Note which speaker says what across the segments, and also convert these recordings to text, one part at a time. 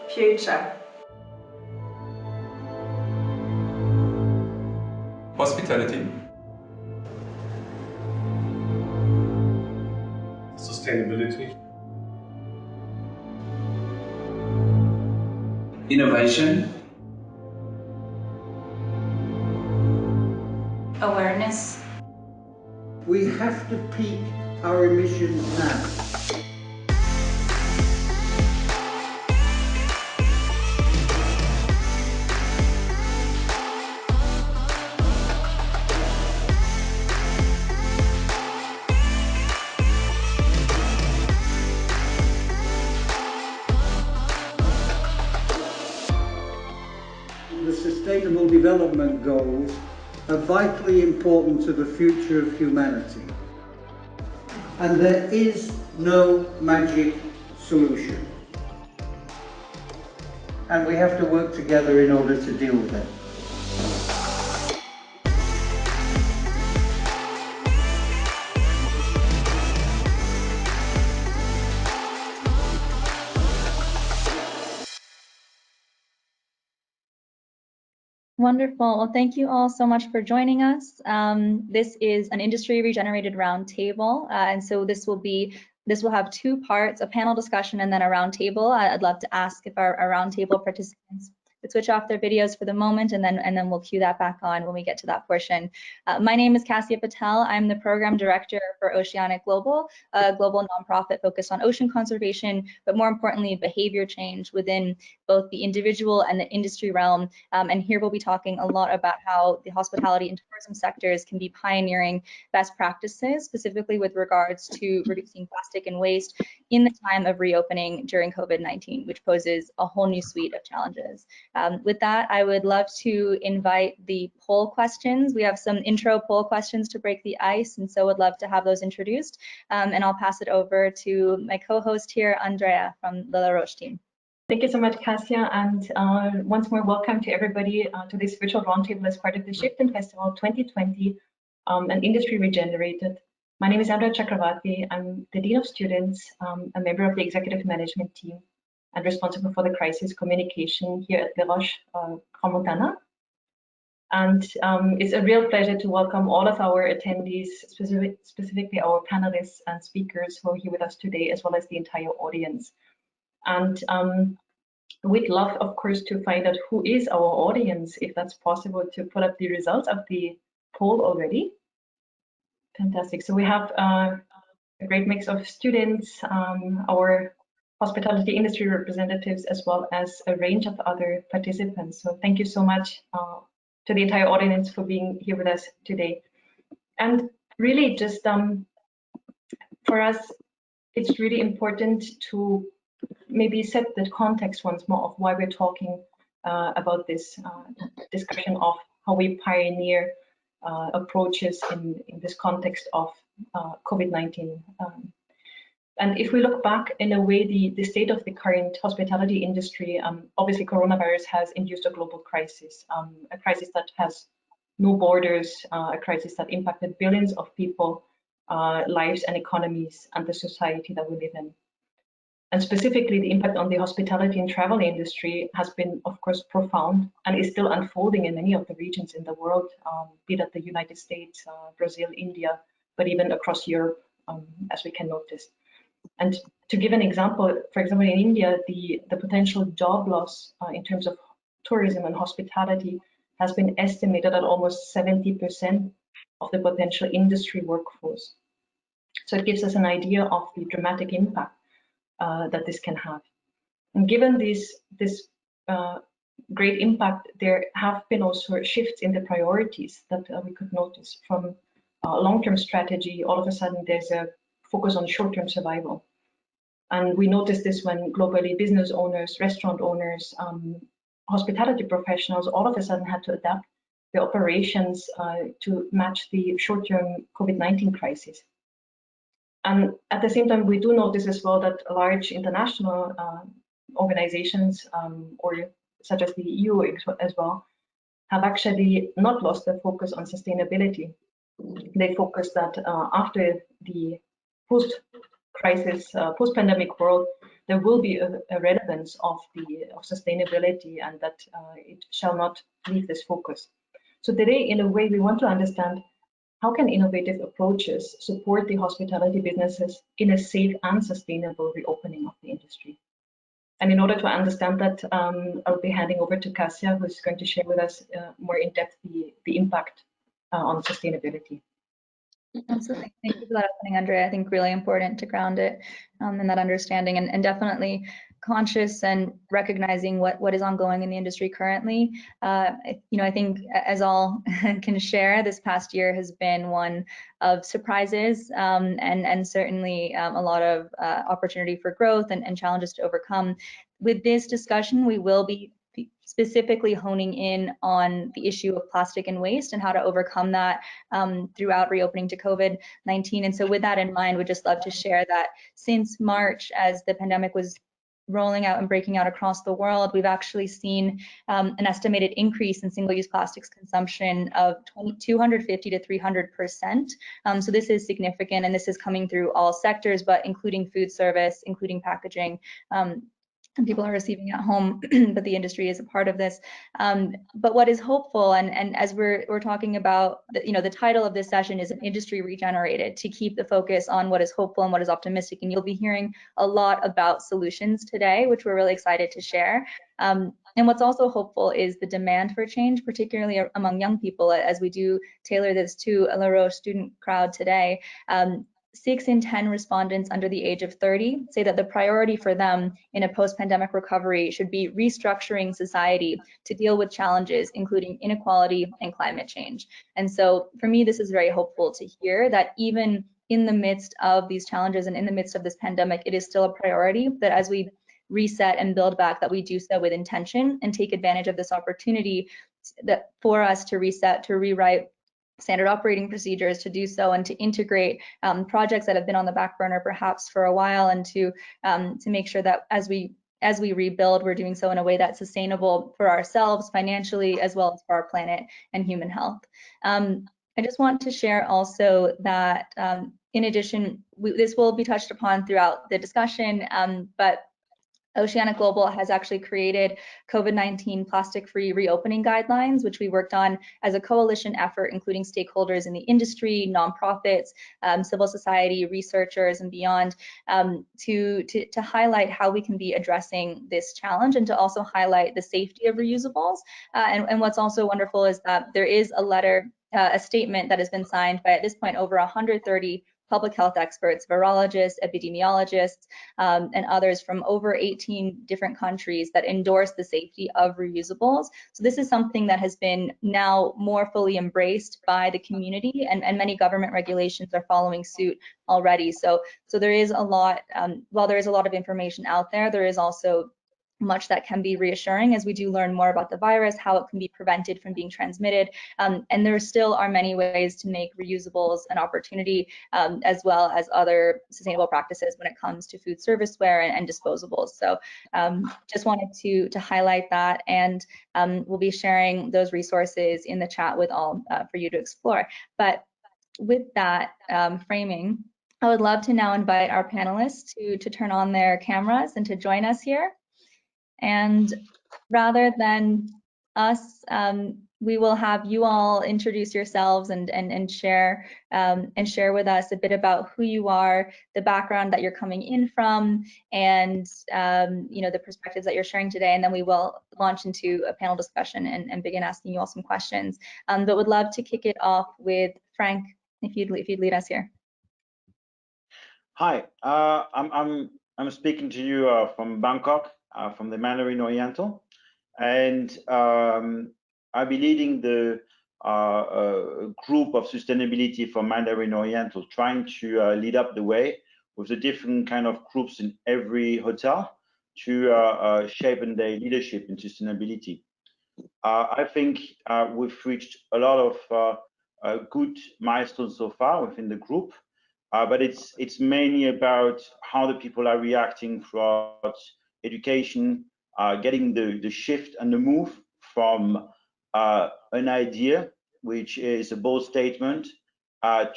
Speaker 1: Future.
Speaker 2: Hospitality.
Speaker 3: Sustainability.
Speaker 4: Innovation.
Speaker 1: Awareness.
Speaker 5: We have to peak our emissions now. The Sustainable Development Goals are vitally important to the future of humanity. And there is no magic solution. And we have to work together in order to deal with it.
Speaker 6: Wonderful. Well, thank you all so much for joining us. This is an industry regenerated roundtable, and so this will have two parts: a panel discussion and then a roundtable. I'd love to ask if our roundtable participants could switch off their videos for the moment, and then we'll cue that back on when we get to that portion. My name is Cassia Patel. I'm the program director for Oceanic Global, a global nonprofit focused on ocean conservation, but more importantly, behavior change within both the individual and the industry realm. And here we'll be talking a lot about how the hospitality and tourism sectors can be pioneering best practices, specifically with regards to reducing plastic and waste in the time of reopening during COVID-19, which poses a whole new suite of challenges. With that, I would love to invite the poll questions. We have some intro poll questions to break the ice, and so would love to have those introduced. And I'll pass it over to my co-host here, Andrea from the Roches team.
Speaker 7: Thank you so much, Cassia, and once more welcome to everybody to this virtual roundtable as part of the Shiften Festival 2020, an industry regenerated. My name is Andrea Chakravarti. I'm the Dean of Students, a member of the Executive Management Team, and responsible for the crisis communication here at the Roches Montana. And it's a real pleasure to welcome all of our attendees, specifically our panelists and speakers who are here with us today, as well as the entire audience. And we'd love, of course, to find out who is our audience, if that's possible, to put up the results of the poll already. Fantastic. So we have a great mix of students, our hospitality industry representatives, as well as a range of other participants. So thank you so much to the entire audience for being here with us today. And really just for us, it's really important to maybe set the context once more of why we're talking about this discussion of how we pioneer approaches in this context of COVID-19. And if we look back, in a way, the state of the current hospitality industry, obviously coronavirus has induced a global crisis, a crisis that has no borders, a crisis that impacted billions of people, lives and economies, and the society that we live in. And specifically, the impact on the hospitality and travel industry has been, of course, profound and is still unfolding in many of the regions in the world, be that the United States, Brazil, India, but even across Europe, as we can notice. And to give an example, for example, in India, the potential job loss in terms of tourism and hospitality has been estimated at almost 70% of the potential industry workforce. So it gives us an idea of the dramatic impact that this can have. And given this great impact, there have been also shifts in the priorities that we could notice. From long-term strategy, all of a sudden there's a focus on short-term survival. And we noticed this when globally business owners, restaurant owners, hospitality professionals all of a sudden had to adapt their operations to match the short-term COVID-19 crisis. And at the same time, we do notice as well that large international organizations, or such as the EU as well, have actually not lost their focus on sustainability. They focus that after the post-crisis, post-pandemic world, there will be a relevance of sustainability, and that it shall not leave this focus. So today, in a way, we want to understand how can innovative approaches support the hospitality businesses in a safe and sustainable reopening of the industry. And in order to understand that, I'll be handing over to Kasia, who's going to share with us more in depth the impact on sustainability.
Speaker 6: Absolutely. Thank you for that opening, Andrea. I think really important to ground it in that understanding, and definitely conscious and recognizing what is ongoing in the industry currently. I think as all can share, this past year has been one of surprises and certainly a lot of opportunity for growth and challenges to overcome. With this discussion, we will be specifically honing in on the issue of plastic and waste and how to overcome that throughout reopening to COVID-19. And so with that in mind, we'd just love to share that since March, as the pandemic was rolling out and breaking out across the world, we've actually seen an estimated increase in single-use plastics consumption of 250 to 300%. So this is significant, and this is coming through all sectors, but including food service, including packaging. And people are receiving at home, but the industry is a part of this. But what is hopeful, and as we're talking about, the title of this session is an industry regenerated, to keep the focus on what is hopeful and what is optimistic. And you'll be hearing a lot about solutions today, which we're really excited to share. And what's also hopeful is the demand for change, particularly among young people, as we do tailor this to a La Roche student crowd today. 6 in 10 respondents under the age of 30 say that the priority for them in a post-pandemic recovery should be restructuring society to deal with challenges, including inequality and climate change. And so for me, this is very hopeful to hear that even in the midst of these challenges and in the midst of this pandemic, it is still a priority that as we reset and build back, that we do so with intention and take advantage of this opportunity that for us to reset, to rewrite standard operating procedures, to do so and to integrate projects that have been on the back burner perhaps for a while, and to make sure that as we rebuild, we're doing so in a way that's sustainable for ourselves financially, as well as for our planet and human health. I just want to share also that in addition, this will be touched upon throughout the discussion, but Oceanic Global has actually created COVID-19 plastic-free reopening guidelines, which we worked on as a coalition effort, including stakeholders in the industry, nonprofits, civil society, researchers, and beyond, to highlight how we can be addressing this challenge, and to also highlight the safety of reusables. And what's also wonderful is that there is a letter, a statement that has been signed by, at this point, over 130 public health experts, virologists, epidemiologists, and others from over 18 different countries that endorse the safety of reusables. So this is something that has been now more fully embraced by the community, and many government regulations are following suit already. So there is a lot, while there is a lot of information out there, there is also much that can be reassuring as we do learn more about the virus, how it can be prevented from being transmitted. And there still are many ways to make reusables an opportunity, as well as other sustainable practices when it comes to food serviceware and disposables. So just wanted to highlight that, and we'll be sharing those resources in the chat with all for you to explore. But with that framing, I would love to now invite our panelists to turn on their cameras and to join us here. And rather than us, we will have you all introduce yourselves and share with us a bit about who you are, the background that you're coming in from, and the perspectives that you're sharing today. And then we will launch into a panel discussion and begin asking you all some questions. But would love to kick it off with Franck, if you'd lead us here.
Speaker 1: Hi, I'm speaking to you from Bangkok, from the Mandarin Oriental, and I'll be leading the group of sustainability for Mandarin Oriental, trying to lead up the way with the different kind of groups in every hotel to shape their leadership in sustainability. I think we've reached a lot of good milestones so far within the group. But it's mainly about how the people are reacting throughout education, getting the shift and the move from an idea, which is a bold statement,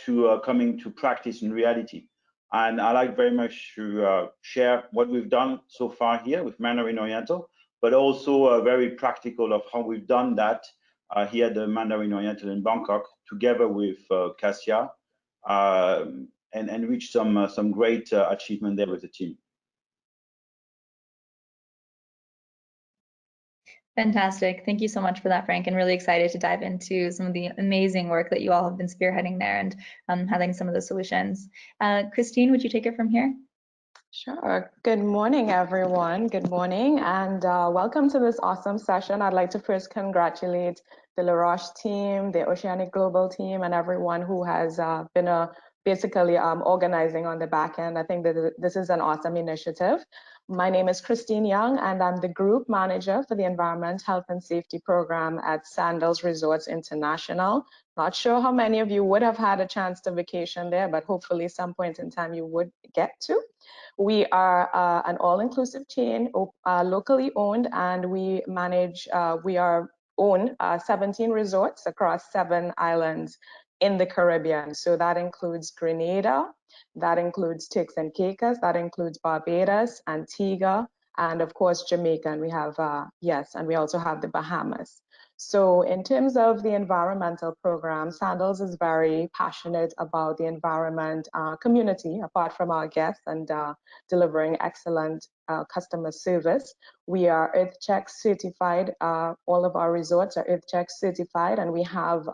Speaker 1: to coming to practice in reality. And I like very much to share what we've done so far here with Mandarin Oriental, but also very practical of how we've done that here at the Mandarin Oriental in Bangkok, together with Cassia, and reach some great achievement there with the team.
Speaker 6: Fantastic. Thank you so much for that, Frank, and really excited to dive into some of the amazing work that you all have been spearheading there and having some of the solutions. Christine, would you take it from here?
Speaker 2: Sure. Good morning, everyone. Good morning, and welcome to this awesome session. I'd like to first congratulate the Roches team, the Oceanic Global team, and everyone who has been basically organizing on the back end. I think that this is an awesome initiative. My name is Christine Young, and I'm the Group Manager for the Environment, Health and Safety Program at Sandals Resorts International. Not sure how many of you would have had a chance to vacation there, but hopefully some point in time you would get to. We are an all-inclusive chain, locally owned, and we own 17 resorts across 7 islands in the Caribbean. So that includes Grenada, that includes Turks and Caicos, that includes Barbados, Antigua, and of course Jamaica. And we have and we also have the Bahamas. So in terms of the environmental program, Sandals is very passionate about the environment community, apart from our guests and delivering excellent customer service. We are EarthCheck certified. All of our resorts are EarthCheck certified, and we have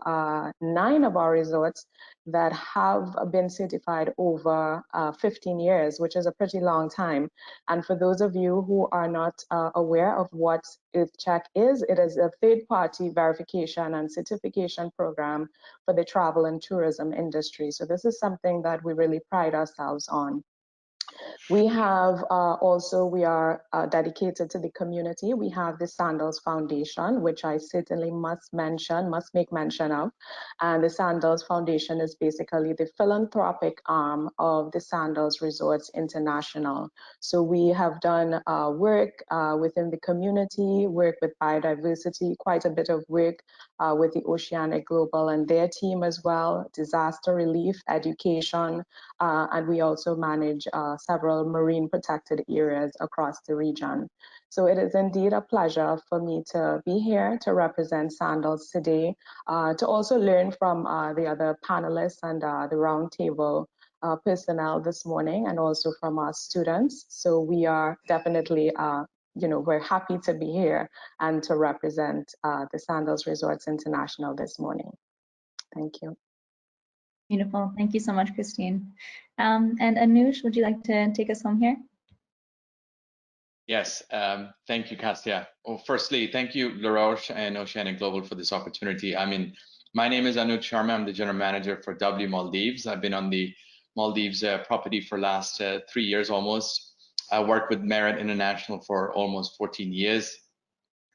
Speaker 2: 9 of our resorts that have been certified over 15 years, which is a pretty long time. And for those of you who are not aware of what EarthCheck is, it is a third-party verification and certification program for the travel and tourism industry. So this is something that we really pride ourselves on. We have we are dedicated to the community. We have the Sandals Foundation, which I certainly must make mention of. And the Sandals Foundation is basically the philanthropic arm of the Sandals Resorts International. So we have done work within the community, work with biodiversity, quite a bit of work with the Oceanic Global and their team as well, disaster relief, education, and we also manage several marine protected areas across the region. So it is indeed a pleasure for me to be here to represent Sandals today, to also learn from the other panelists and the roundtable personnel this morning, and also from our students. So we are definitely we're happy to be here and to represent the Sandals Resorts International this morning. Thank you.
Speaker 6: Beautiful. Thank you so much, Christine. And Anuj, would you like to take us home here?
Speaker 4: Yes, thank you, Cassia. Well, firstly, thank you, Roches and Oceanic Global for this opportunity. My name is Anuj Sharma. I'm the General Manager for W Maldives. I've been on the Maldives property for last 3 years almost. I worked with Marriott International for almost 14 years.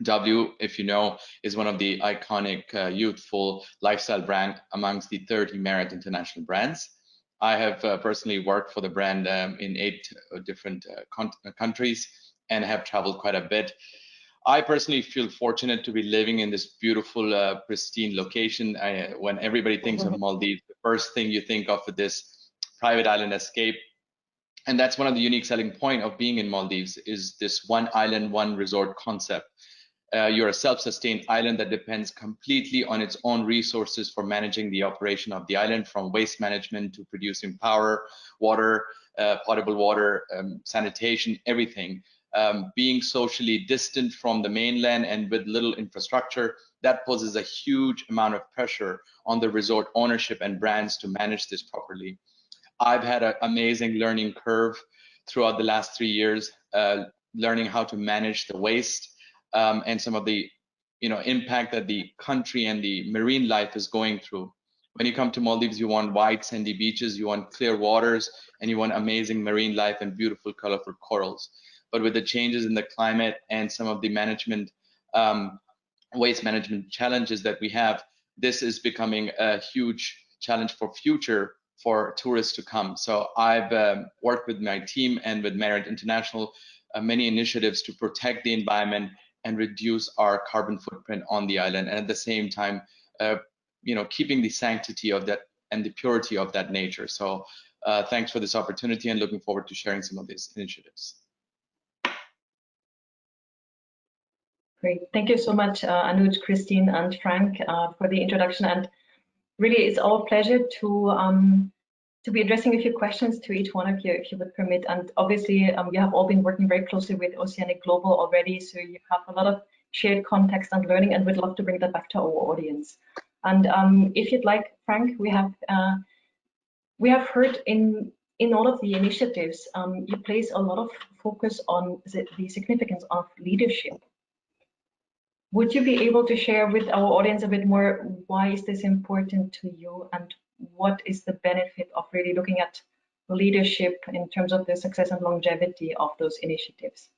Speaker 4: W, if you know, is one of the iconic youthful lifestyle brand amongst the 30 Marriott International brands. I have personally worked for the brand in 8 different countries and have traveled quite a bit. I personally feel fortunate to be living in this beautiful, pristine location. When everybody thinks of Maldives, the first thing you think of is this private island escape. And that's one of the unique selling point of being in Maldives is this one island, one resort concept. You're a self-sustained island that depends completely on its own resources for managing the operation of the island, from waste management to producing power, water, potable water, sanitation, everything. Being socially distant from the mainland and with little infrastructure, that poses a huge amount of pressure on the resort ownership and brands to manage this properly. I've had an amazing learning curve throughout the last 3 years, learning how to manage the waste and some of the impact that the country and the marine life is going through. When you come to Maldives, you want white sandy beaches, you want clear waters, and you want amazing marine life and beautiful colorful corals. But with the changes in the climate and some of the management, waste management challenges that we have, this is becoming a huge challenge for tourists to come. So I've worked with my team and with Marriott International, many initiatives to protect the environment and reduce our carbon footprint on the island, and at the same time, keeping the sanctity of that and the purity of that nature. So Thanks for this opportunity and looking forward to sharing some of these initiatives.
Speaker 7: Great. Thank you so much, Anuj, Christine, and Frank, for the introduction. And really, it's our pleasure to be addressing a few questions to each one of you, if you would permit. And obviously, you have all been working very closely with Oceanic Global already, so you have a lot of shared context and learning, and we'd love to bring that back to our audience. And if you'd like, Frank, we have heard in all of the initiatives, you place a lot of focus on the significance of leadership. Would you be able to share with our audience a bit more, why is this important to you, and what is the benefit of really looking at leadership in terms of the success and longevity of those initiatives?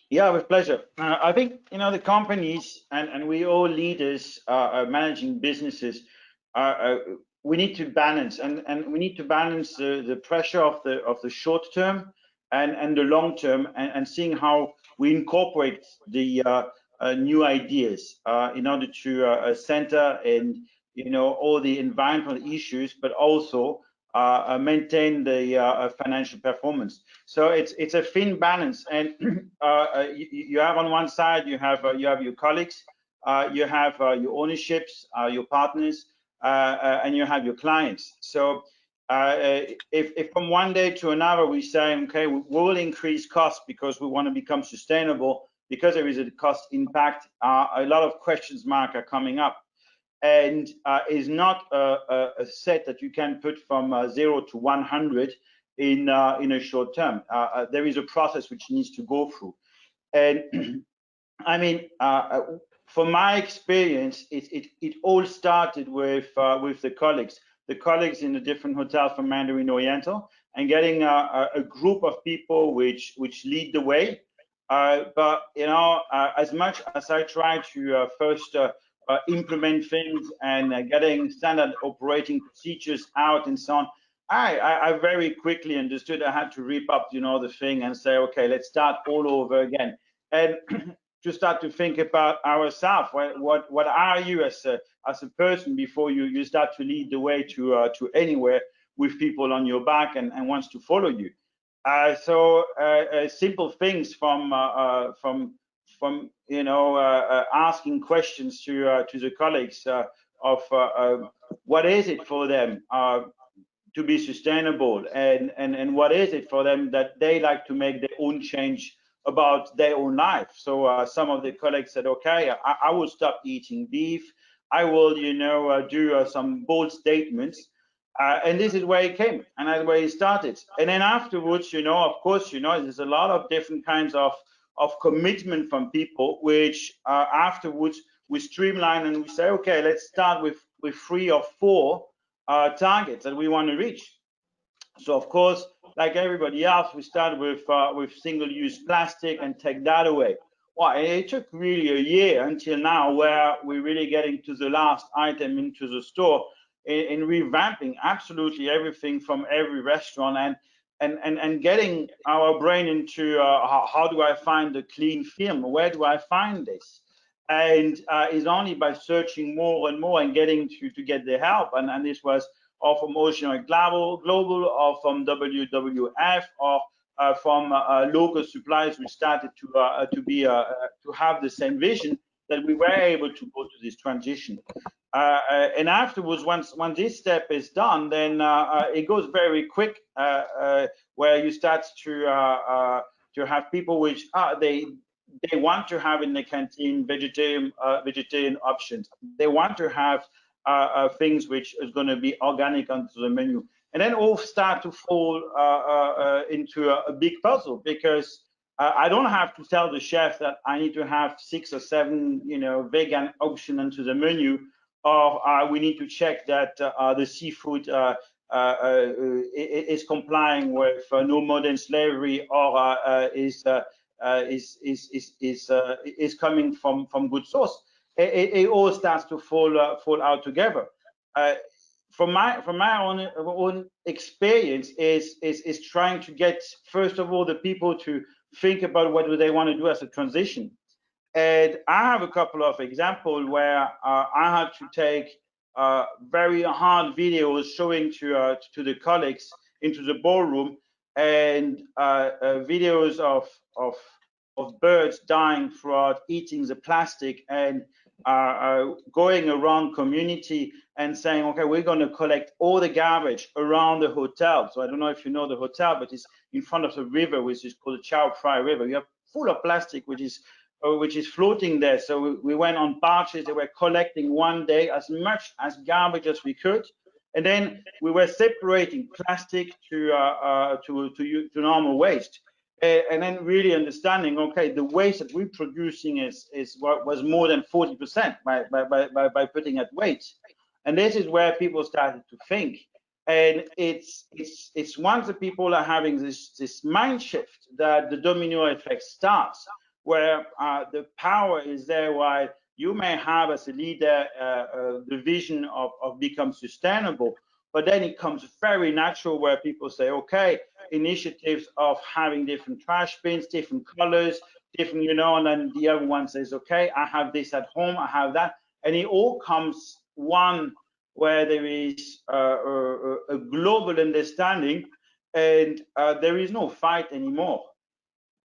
Speaker 1: Yeah, with pleasure. I think, the companies and we all leaders managing businesses, we need to balance and we need to balance the pressure of the short term and the long term, and seeing how we incorporate the new ideas in order to center and all the environmental issues, but also maintain the financial performance. So it's a thin balance, and you have on one side you have your colleagues, you have your ownerships, your partners, and you have your clients. So if from one day to another we say, okay, we will increase costs because we want to become sustainable, because there is a cost impact, a lot of questions mark are coming up. And is not a set that you can put from 0 to 100 in a short term. There is a process which needs to go through. And I mean, from my experience, it all started with the colleagues in the different hotels from Mandarin Oriental, and getting a group of people which lead the way. But as much as I try to first implement things and getting standard operating procedures out and so on, I very quickly understood I had to rip up the thing and say, okay, let's start all over again, and to start to think about ourselves. What are you as a person before you start to lead the way to anywhere with people on your back and wants to follow you. So simple things from asking questions to the colleagues of what is it for them to be sustainable, and what is it for them that they like to make their own change about their own life. So some of the colleagues said, okay, I will stop eating beef, I will do some bold statements. And this is where it came, and that's where it started. And then afterwards, of course, there's a lot of different kinds of commitment from people, which afterwards we streamline and we say, okay, let's start with 3 or 4 targets that we want to reach. So of course, like everybody else, we start with single-use plastic and take that away. Well, it took really a year until now, where we're really getting to the last item into the store, in revamping absolutely everything from every restaurant, and getting our brain into how do I find the clean film? Where do I find this? And it's only by searching more and more and getting to get the help. And this was or from Oceanic Global, or from WWF, or from local suppliers. We started to have the same vision, that we were able to go to this transition. And afterwards, once this step is done, then it goes very quick, where you start to have people which they want to have in the canteen vegetarian options. They want to have things which is going to be organic onto the menu, and then all start to fall into a big puzzle, because I don't have to tell the chef that I need to have 6 or 7 vegan option onto the menu, or we need to check that the seafood is complying with no modern slavery, or is coming from good source. It all starts to fall out together. From my own experience, is trying to get, first of all, the people to think about what do they want to do as a transition. And I have a couple of examples where I had to take very hard videos showing to the colleagues into the ballroom, and videos of birds dying throughout eating the plastic, and going around community and saying, okay, we're going to collect all the garbage around the hotel. So I don't know if you know the hotel, but it's in front of the river, which is called the Chalfoun River. You have full of plastic, which is floating there. So we went on barges. They were collecting one day as much as garbage as we could, and then we were separating plastic to normal waste. And then really understanding, okay, the waste that we're producing was more than 40% by putting at weight. And this is where people started to think. And it's once the people are having this mind shift that the domino effect starts, where the power is there, while you may have as a leader the vision of become sustainable, but then it comes very natural where people say, okay, initiatives of having different trash bins, different colors, different, and then the other one says, okay, I have this at home, I have that, and it all comes one where there is a global understanding, and there is no fight anymore.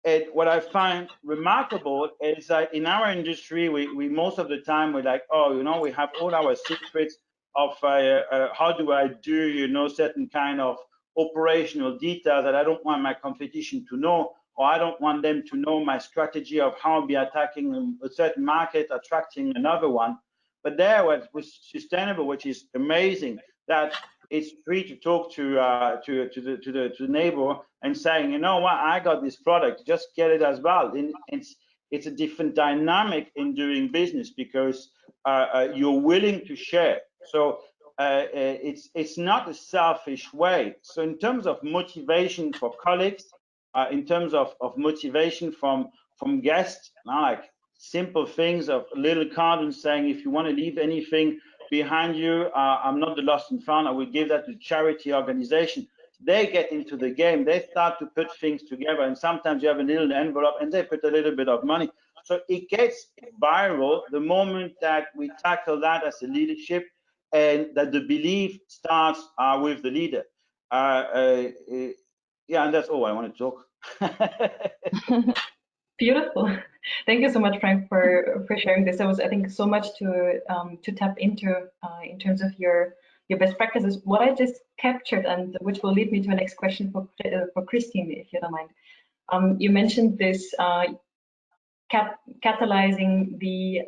Speaker 1: And what I find remarkable is that in our industry, we most of the time we're like, oh, we have all our secrets of how do I do, certain kind of operational details that I don't want my competition to know, or I don't want them to know my strategy of how I'll be attacking a certain market, attracting another one. But there was sustainable, which is amazing, that it's free to talk to the neighbor and saying, you know what, I got this product, just get it as well. And it's a different dynamic in doing business, because you're willing to share. So it's not a selfish way. So in terms of motivation for colleagues, in terms of motivation from guests, like simple things of a little card and saying, if you want to leave anything behind you, I'm not the lost and found, I will give that to charity organization. They get into the game, they start to put things together, and sometimes you have a little envelope and they put a little bit of money. So it gets viral the moment that we tackle that as a leadership, and that the belief starts with the leader. Yeah, and that's all I want to talk.
Speaker 7: Beautiful. Thank you so much, Frank, for sharing this. There was, I think, so much to tap into in terms of your best practices. What I just captured, and which will lead me to the next question for Christine, if you don't mind. You mentioned this catalyzing the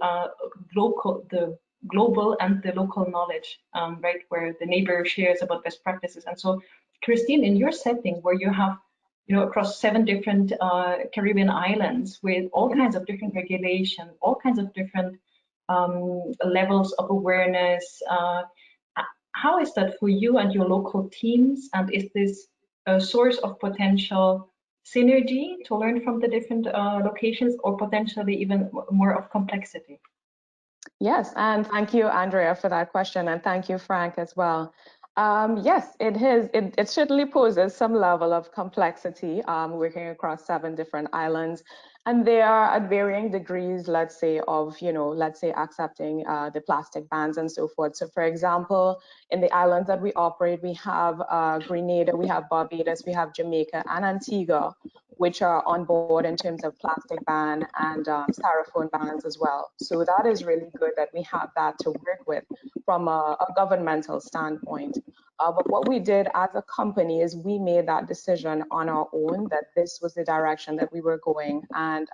Speaker 7: global and the local knowledge, right, where the neighbor shares about best practices. And so, Christine, in your setting, where you have across 7 different Caribbean islands with all kinds of different regulation, all kinds of different levels of awareness. How is that for you and your local teams? And is this a source of potential synergy to learn from the different locations, or potentially even more of complexity?
Speaker 2: Yes, and thank you, Andrea, for that question, and thank you, Frank, as well. Yes, it certainly poses some level of complexity working across 7 different islands, and they are at varying degrees, let's say, of, accepting the plastic bans and so forth. So for example, in the islands that we operate, we have Grenada, we have Barbados, we have Jamaica and Antigua, which are on board in terms of plastic ban and styrofoam bans as well. So that is really good that we have that to work with from a governmental standpoint. But what we did as a company is we made that decision on our own that this was the direction that we were going. And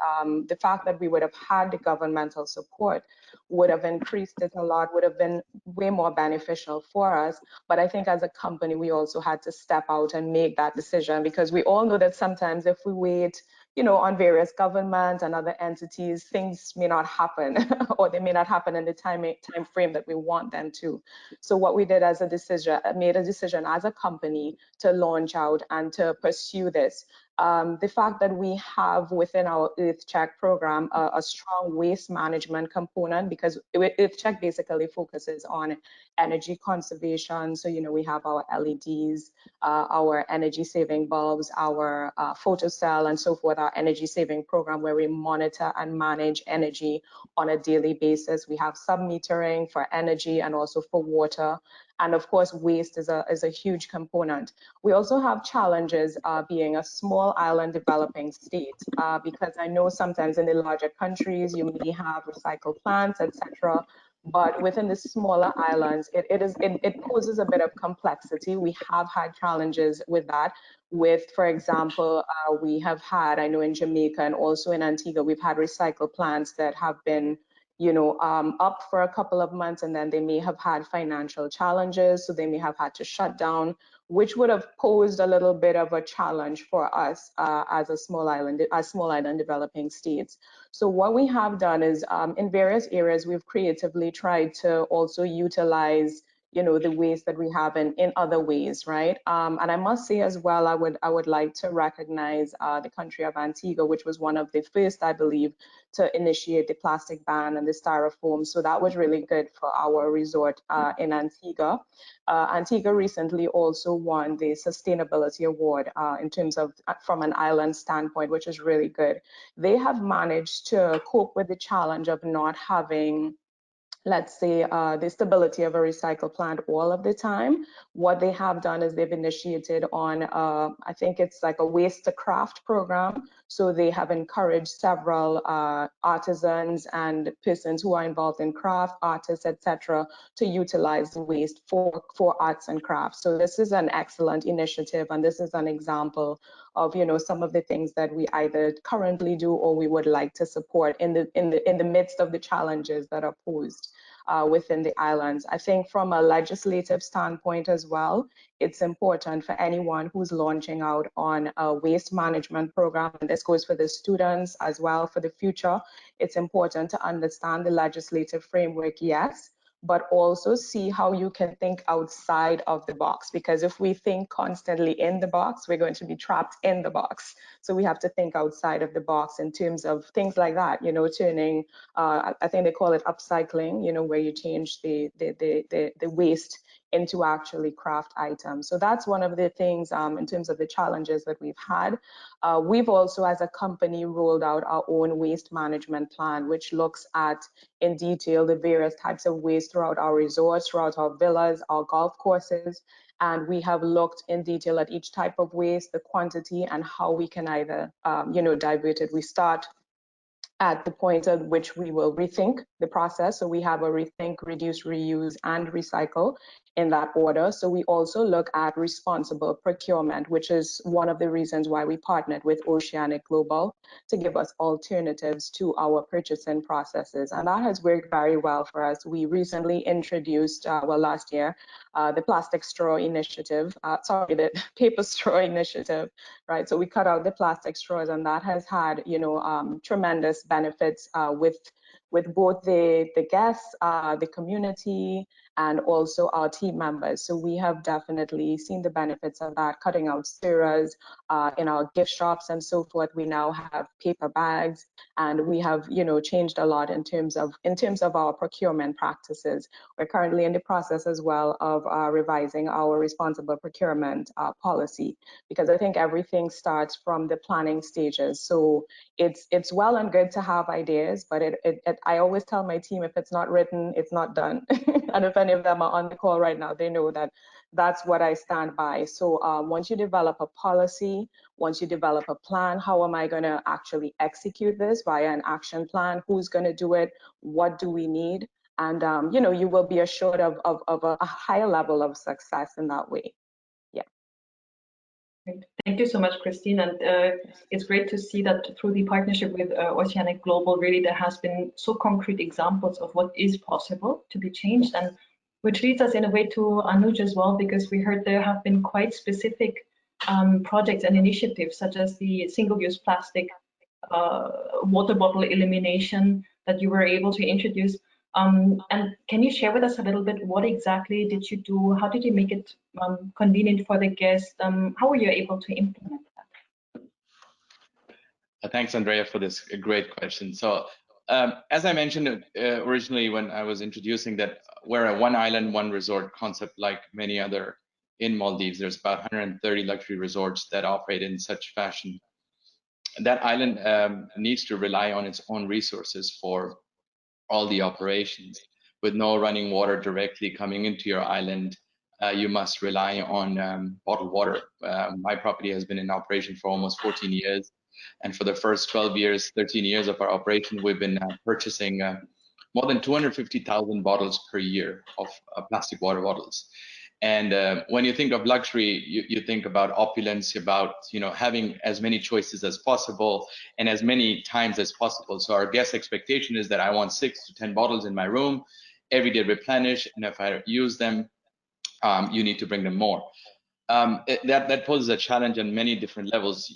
Speaker 2: the fact that we would have had the governmental support would have increased it a lot, would have been way more beneficial for us. But I think as a company, we also had to step out and make that decision, because we all know that sometimes if we wait, on various governments and other entities, things may not happen or they may not happen in the time frame that we want them to. So what we did as a decision, made a decision as a company to launch out and to pursue this. the fact that we have within our EarthCheck program a strong waste management component, because EarthCheck basically focuses on energy conservation. So, you know, we have our LEDs, our energy saving bulbs, our photocell and so forth, our energy saving program where we monitor and manage energy on a daily basis. We have sub-metering for energy and also for water. And of course, waste is a huge component. We also have challenges being a small island developing state, because I know sometimes in the larger countries, you may have recycle plants, etc. But within the smaller islands, it poses a bit of complexity. We have had challenges with that. With, for example, we have had, I know in Jamaica and also in Antigua, we've had recycle plants that have been, you know, up for a couple of months, and then they may have had financial challenges, so they may have had to shut down, which would have posed a little bit of a challenge for us as small island developing states. So what we have done is in various areas, we've creatively tried to also utilize, you know, the waste that we have in other ways, right? And I must say as well, I would like to recognize the country of Antigua, which was one of the first, I believe, to initiate the plastic ban and the styrofoam. So that was really good for our resort in Antigua. Antigua recently also won the Sustainability Award in terms of from an island standpoint, which is really good. They have managed to cope with the challenge of not having, let's say, the stability of a recycle plant all of the time. What they have done is they've initiated on, I think it's like a waste to craft program. So they have encouraged several artisans and persons who are involved in craft, artists, etc., to utilize the waste for arts and crafts. So this is an excellent initiative, and this is an example of, you know, some of the things that we either currently do or we would like to support in the midst of the challenges that are posed within the islands. I think from a legislative standpoint as well, it's important for anyone who's launching out on a waste management program, and this goes for the students as well for the future. It's important to understand the legislative framework, yes, but also see how you can think outside of the box, because if we think constantly in the box, we're going to be trapped in the box. So we have to think outside of the box in terms of things like that, you know, turning, I think they call it upcycling, you know, where you change the waste into actually craft items. So that's one of the things in terms of the challenges that we've had. We've also, as a company, rolled out our own waste management plan, which looks at in detail the various types of waste throughout our resorts, throughout our villas, our golf courses. And we have looked in detail at each type of waste, the quantity, and how we can either, you know, divert it. We start at the point at which we will rethink the process. So we have a rethink, reduce, reuse, and recycle in that order. So we also look at responsible procurement, which is one of the reasons why we partnered with Oceanic Global to give us alternatives to our purchasing processes. And that has worked very well for us. We recently introduced, well, last year, the plastic straw initiative, the paper straw initiative, right? So we cut out the plastic straws, and that has had, you know, tremendous benefits with both the guests, the community, and also our team members. So we have definitely seen the benefits of that, cutting out stirrers in our gift shops and so forth. We now have paper bags, and we have, you know, changed a lot in terms of our procurement practices. We're currently in the process as well of revising our responsible procurement policy, because I think everything starts from the planning stages. So it's well and good to have ideas, but I always tell my team, if it's not written, it's not done. And if any of them are on the call right now, they know that that's what I stand by. So once you develop a policy, once you develop a plan, how am I going to actually execute this via an action plan? Who's going to do it? What do we need? And you know, you will be assured of a higher level of success in that way.
Speaker 7: Thank you so much, Christine. And it's great to see that through the partnership with Oceanic Global, really there has been so concrete examples of what is possible to be changed, and which leads us in a way to Anuj as well, because we heard there have been quite specific projects and initiatives, such as the single-use plastic water bottle elimination that you were able to introduce. And can you share with us a little bit, what exactly did you do? How did you make it convenient for the guest? How were you able to implement that?
Speaker 4: Thanks, Andrea, for this great question. So, as I mentioned originally when I was introducing that we're a one island, one resort concept like many other in Maldives. There's about 130 luxury resorts that operate in such fashion. That island needs to rely on its own resources for all the operations. With no running water directly coming into your island, you must rely on bottled water. My property has been in operation for almost 14 years. And for the first 12 years, 13 years of our operation, we've been purchasing more than 250,000 bottles per year of plastic water bottles. And when you think of luxury, you think about opulence, about having as many choices as possible and as many times as possible. So our guest expectation is that I want 6 to 10 bottles in my room, every day replenish, and if I use them, you need to bring them more. That poses a challenge on many different levels.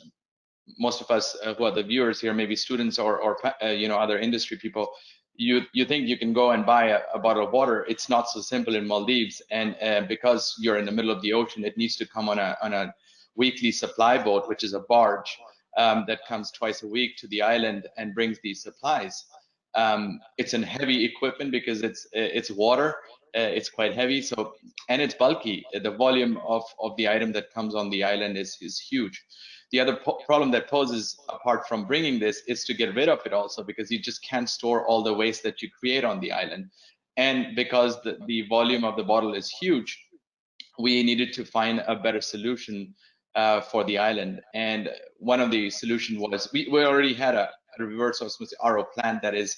Speaker 4: Most of us who are the viewers here, maybe students or other industry people, you think you can go and buy a bottle of water. It's not so simple in Maldives, and because you're in the middle of the ocean, it needs to come on a weekly supply boat, which is a barge that comes twice a week to the island and brings these supplies. It's a heavy equipment because it's water. It's quite heavy, and it's bulky. The volume of the item that comes on the island is huge. The other problem that poses, apart from bringing this, is to get rid of it also, because you just can't store all the waste that you create on the island. And because the volume of the bottle is huge, we needed to find a better solution for the island. And one of the solutions was we already had a reverse osmosis RO plant that is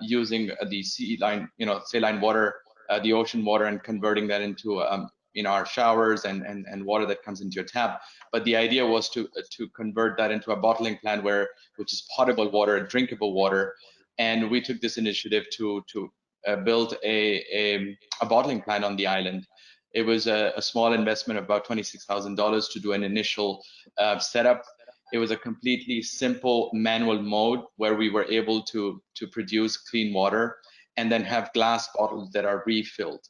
Speaker 4: using the saline water, the ocean water, and converting that into our showers and water that comes into your tap. But the idea was to convert that into a bottling plant which is potable water, drinkable water. And we took this initiative to build a bottling plant on the island. It was a small investment of about $26,000 to do an initial setup. It was a completely simple manual mode where we were able to produce clean water and then have glass bottles that are refilled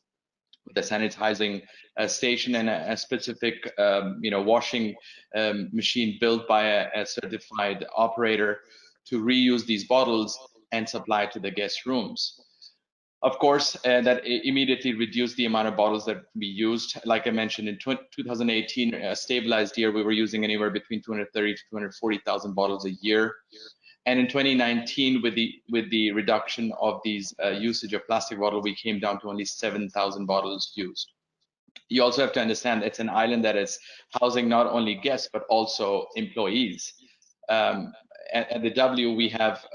Speaker 4: with a sanitizing station and a specific washing machine built by a certified operator to reuse these bottles and supply to the guest rooms. Of course, that immediately reduced the amount of bottles that we used. Like I mentioned, in 2018, a stabilized year, we were using anywhere between 230 to 240,000 bottles a year. And in 2019, with the reduction of these usage of plastic bottle, we came down to only 7,000 bottles used. You also have to understand it's an island that is housing not only guests, but also employees. At the W, we have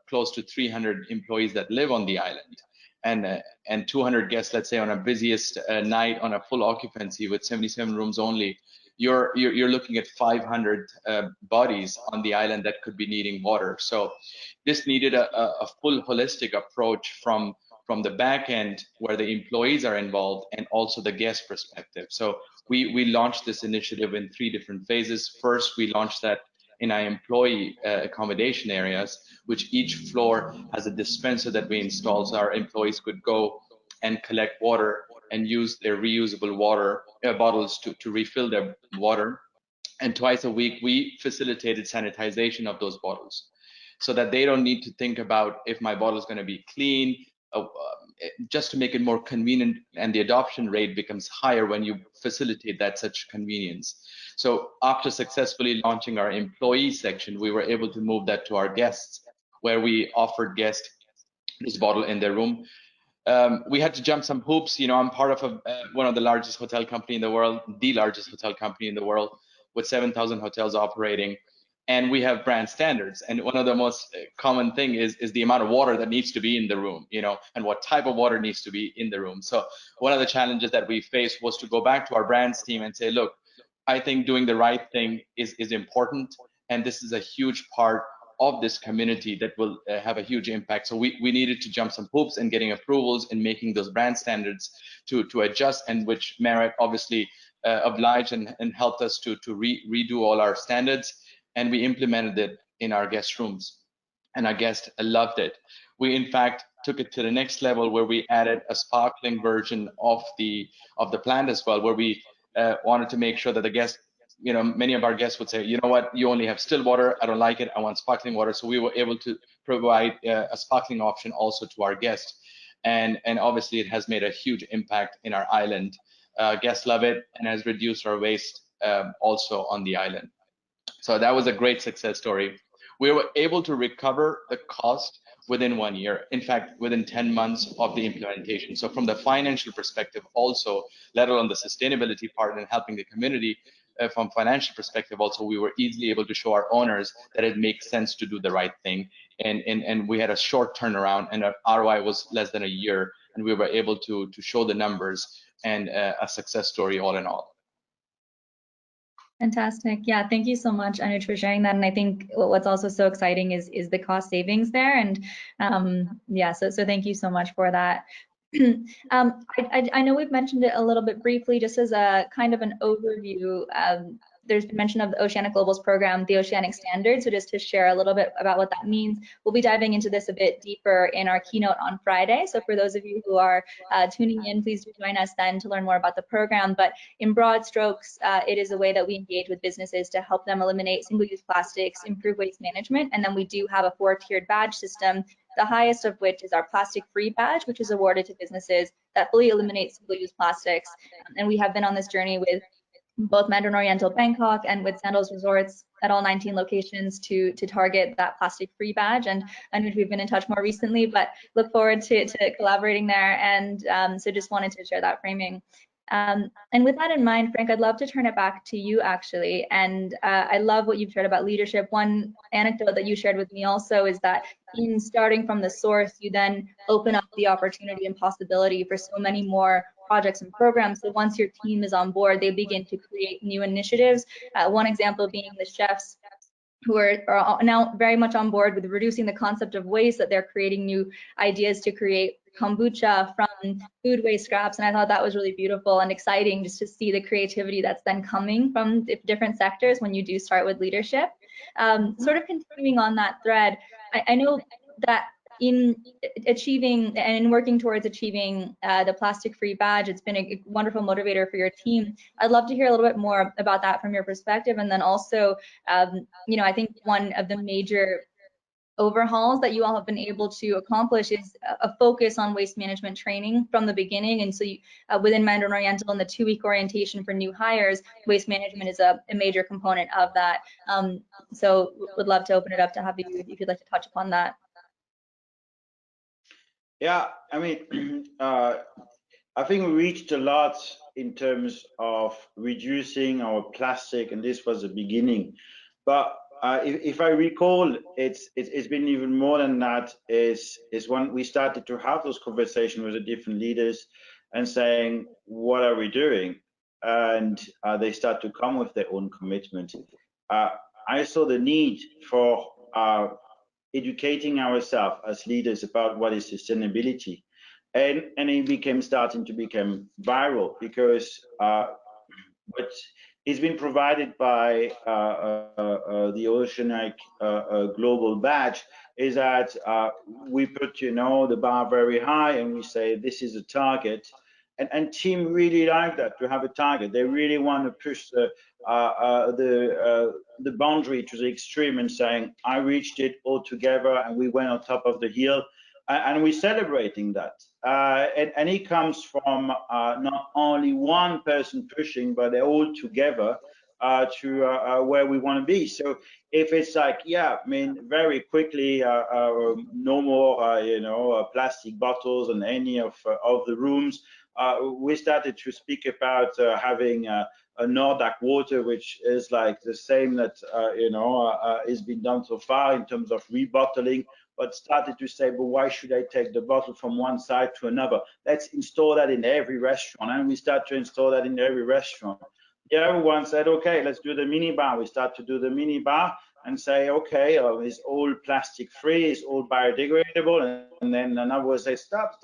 Speaker 4: close to 300 employees that live on the island. And 200 guests, let's say on a busiest night on a full occupancy with 77 rooms only, you're looking at 500 bodies on the island that could be needing water. So this needed a full holistic approach from the back end where the employees are involved and also the guest perspective. So we launched this initiative in 3 different phases. First, we launched that in our employee accommodation areas, which each floor has a dispenser that we install, so our employees could go and collect water and use their reusable water bottles to refill their water. And twice a week, we facilitated sanitization of those bottles so that they don't need to think about if my bottle is going to be clean, just to make it more convenient, and the adoption rate becomes higher when you facilitate that such convenience. So after successfully launching our employee section, we were able to move that to our guests, where we offered guests this bottle in their room. We had to jump some hoops. I'm part of one of the largest hotel company in the world, the largest hotel company in the world, with 7,000 hotels operating. And we have brand standards. And one of the most common thing is the amount of water that needs to be in the room, and what type of water needs to be in the room. So one of the challenges that we faced was to go back to our brands team and say, look, I think doing the right thing is important. And this is a huge part of this community that will have a huge impact. So we needed to jump some hoops and getting approvals and making those brand standards to adjust, and which Merit obviously obliged and helped us to redo all our standards. And we implemented it in our guest rooms, and our guests loved it. We in fact took it to the next level, where we added a sparkling version of the plant as well, where we wanted to make sure that the guests many of our guests would say, you know what, you only have still water, I don't like it, I want sparkling water. So we were able to provide a sparkling option also to our guests. And obviously it has made a huge impact in our island. Guests love it and has reduced our waste also on the island. So that was a great success story. We were able to recover the cost within 1 year. In fact, within 10 months of the implementation. So from the financial perspective also, let alone the sustainability part and helping the community from financial perspective also, we were easily able to show our owners that it makes sense to do the right thing. And we had a short turnaround and our ROI was less than a year. And we were able to show the numbers and a success story all in all.
Speaker 6: Fantastic. Yeah, thank you so much, Anuj, for sharing that. And I think what's also so exciting is the cost savings there. And yeah, so thank you so much for that. I know we've mentioned it a little bit briefly, just as a kind of an overview. There's been mention of the Oceanic Global's program, the Oceanic Standard. So just to share a little bit about what that means, we'll be diving into this a bit deeper in our keynote on Friday. So for those of you who are tuning in, please do join us then to learn more about the program. But in broad strokes, it is a way that we engage with businesses to help them eliminate single-use plastics, improve waste management, and then we do have a 4-tiered badge system, the highest of which is our plastic-free badge, which is awarded to businesses that fully eliminate single-use plastics. And we have been on this journey with both Mandarin Oriental Bangkok and with Sandals Resorts at all 19 locations to target that plastic-free badge. And we've been in touch more recently, but look forward to collaborating there. And so just wanted to share that framing. And with that in mind, Franck, I'd love to turn it back to you actually. And I love what you've shared about leadership. One anecdote that you shared with me also is that in starting from the source, you then open up the opportunity and possibility for so many more projects and programs. So once your team is on board, they begin to create new initiatives. One example being the chefs who are now very much on board with reducing the concept of waste, that they're creating new ideas to create kombucha from food waste scraps. And I thought that was really beautiful and exciting just to see the creativity that's then coming from different sectors when you do start with leadership. Sort of continuing on that thread, I know that in achieving and working towards achieving the plastic-free badge, it's been a wonderful motivator for your team. I'd love to hear a little bit more about that from your perspective. And then also, I think one of the major overhauls that you all have been able to accomplish is a focus on waste management training from the beginning. And so within Mandarin Oriental and the 2-week orientation for new hires, waste management is a major component of that. So would love to open it up to have you, if you'd like to touch upon that.
Speaker 1: Yeah, I mean, I think we reached a lot in terms of reducing our plastic, and this was the beginning. But if I recall, it's been even more than that. Is when we started to have those conversations with the different leaders and saying, what are we doing? And they start to come with their own commitment. I saw the need for educating ourselves as leaders about what is sustainability, and it starting to become viral because what is being provided by the Oceanic Global Badge is that we put the bar very high and we say this is a target, and team really like that, to have a target. They really want to push the boundary to the extreme and saying, I reached it all together and we went on top of the hill, and we're celebrating that. And it comes from not only one person pushing, but they're all together to where we want to be. So if it's like, yeah, I mean, very quickly, no more, plastic bottles in any of the rooms. We started to speak about having a Nordic water, which is like the same that has been done so far in terms of rebottling, but started to say, but why should I take the bottle from one side to another? Let's install that in every restaurant, and we start to install that in every restaurant. The other one said, okay, let's do the mini bar. We start to do the mini bar and say, okay, it's all plastic free, it's all biodegradable, and then another will say, stop.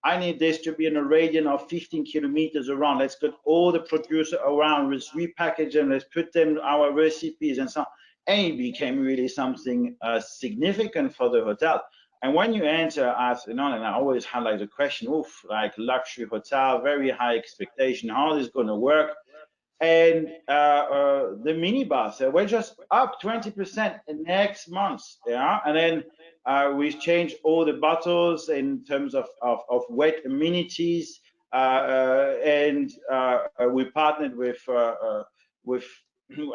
Speaker 1: I need this to be in a radius of 15 kilometers around. Let's get all the producers around, let's repackage them, let's put them our recipes and so on. And it became really something significant for the hotel. And when you enter as, and I always highlight the question, like luxury hotel, very high expectation, how is this going to work? And the minibus we're just up 20% in next month, yeah. And then we've changed all the bottles in terms of wet amenities, and we partnered with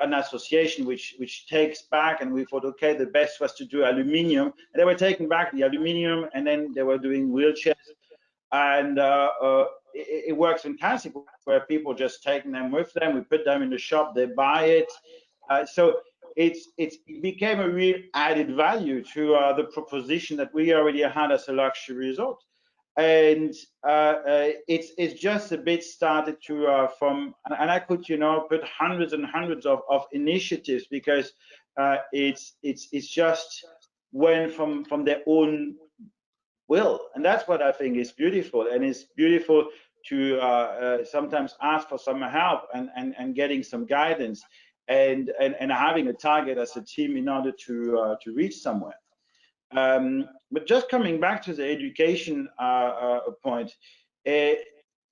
Speaker 1: an association which takes back, and we thought, okay, the best was to do aluminium, and they were taking back the aluminium, and then they were doing wheelchairs, and it works fantastic, where people just taking them with them. We put them in the shop, they buy it. So it became a real added value to the proposition that we already had as a luxury resort. And it's just a bit started to and I could, you know, put hundreds and hundreds of initiatives, because it's just went from their own will, and that's what I think is beautiful. And it's beautiful to sometimes ask for some help and getting some guidance, and having a target as a team in order to reach somewhere. But just coming back to the education point,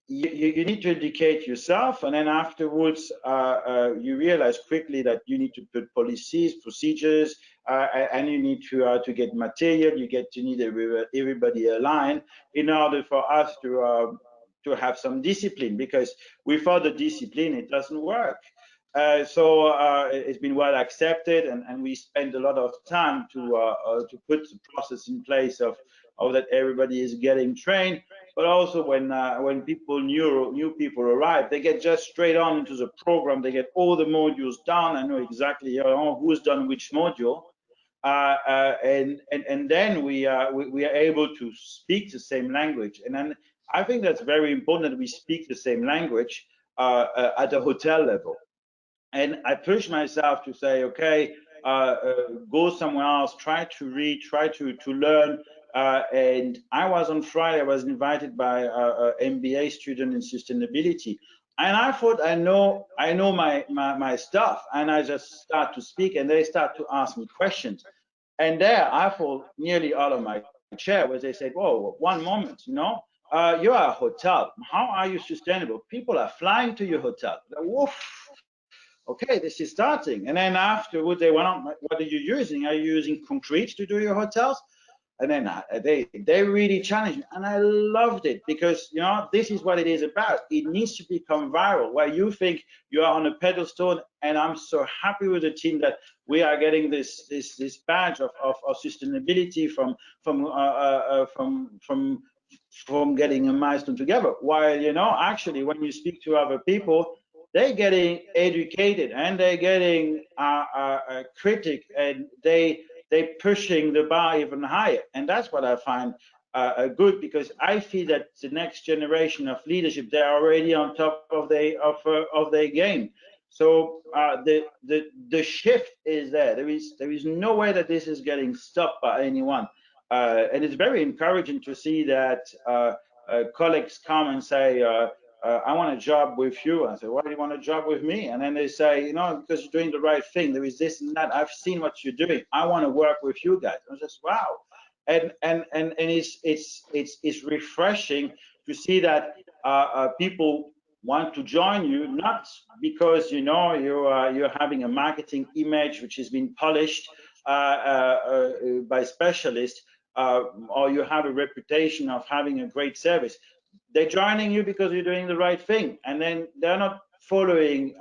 Speaker 1: you need to educate yourself, and then afterwards you realize quickly that you need to put policies, procedures, and you need to get material. You need everybody aligned in order for us to have some discipline, because without the discipline it doesn't work. So it's been well accepted, and we spend a lot of time to put the process in place of that everybody is getting trained. But also when new people arrive, they get just straight on into the program. They get all the modules done. I know exactly who's done which module, and then we are able to speak the same language. And then I think that's very important, that we speak the same language at a hotel level. And I push myself to say, okay, go somewhere else, try to read, try to learn. And I was on Friday, I was invited by an MBA student in sustainability. And I thought, I know my stuff. And I just start to speak, and they start to ask me questions. And there I fall nearly out of my chair, where they said, whoa, one moment, you know, you're a hotel. How are you sustainable? People are flying to your hotel. Woof. Okay, this is starting. And then afterwards, they went on, what are you using? Are you using concrete to do your hotels? And then they really challenged me, and I loved it, because, you know, this is what it is about. It needs to become viral, where you think you are on a pedestal. And I'm so happy with the team that we are getting this badge of sustainability from getting a milestone together. While, you know, actually, when you speak to other people, they're getting educated, and they're getting critic, and they're pushing the bar even higher. And that's what I find good, because I feel that the next generation of leadership, they're already on top of their game. So the shift is there. There is no way that this is getting stopped by anyone. And it's very encouraging to see that colleagues come and say, I want a job with you. I say, why do you want a job with me? And then they say, you know, because you're doing the right thing. There is this and that. I've seen what you're doing. I want to work with you guys. I was just, wow. And it's refreshing to see that people want to join you, not because, you know, you're having a marketing image which has been polished by specialists, or you have a reputation of having a great service. They're joining you because you're doing the right thing, and then they're not following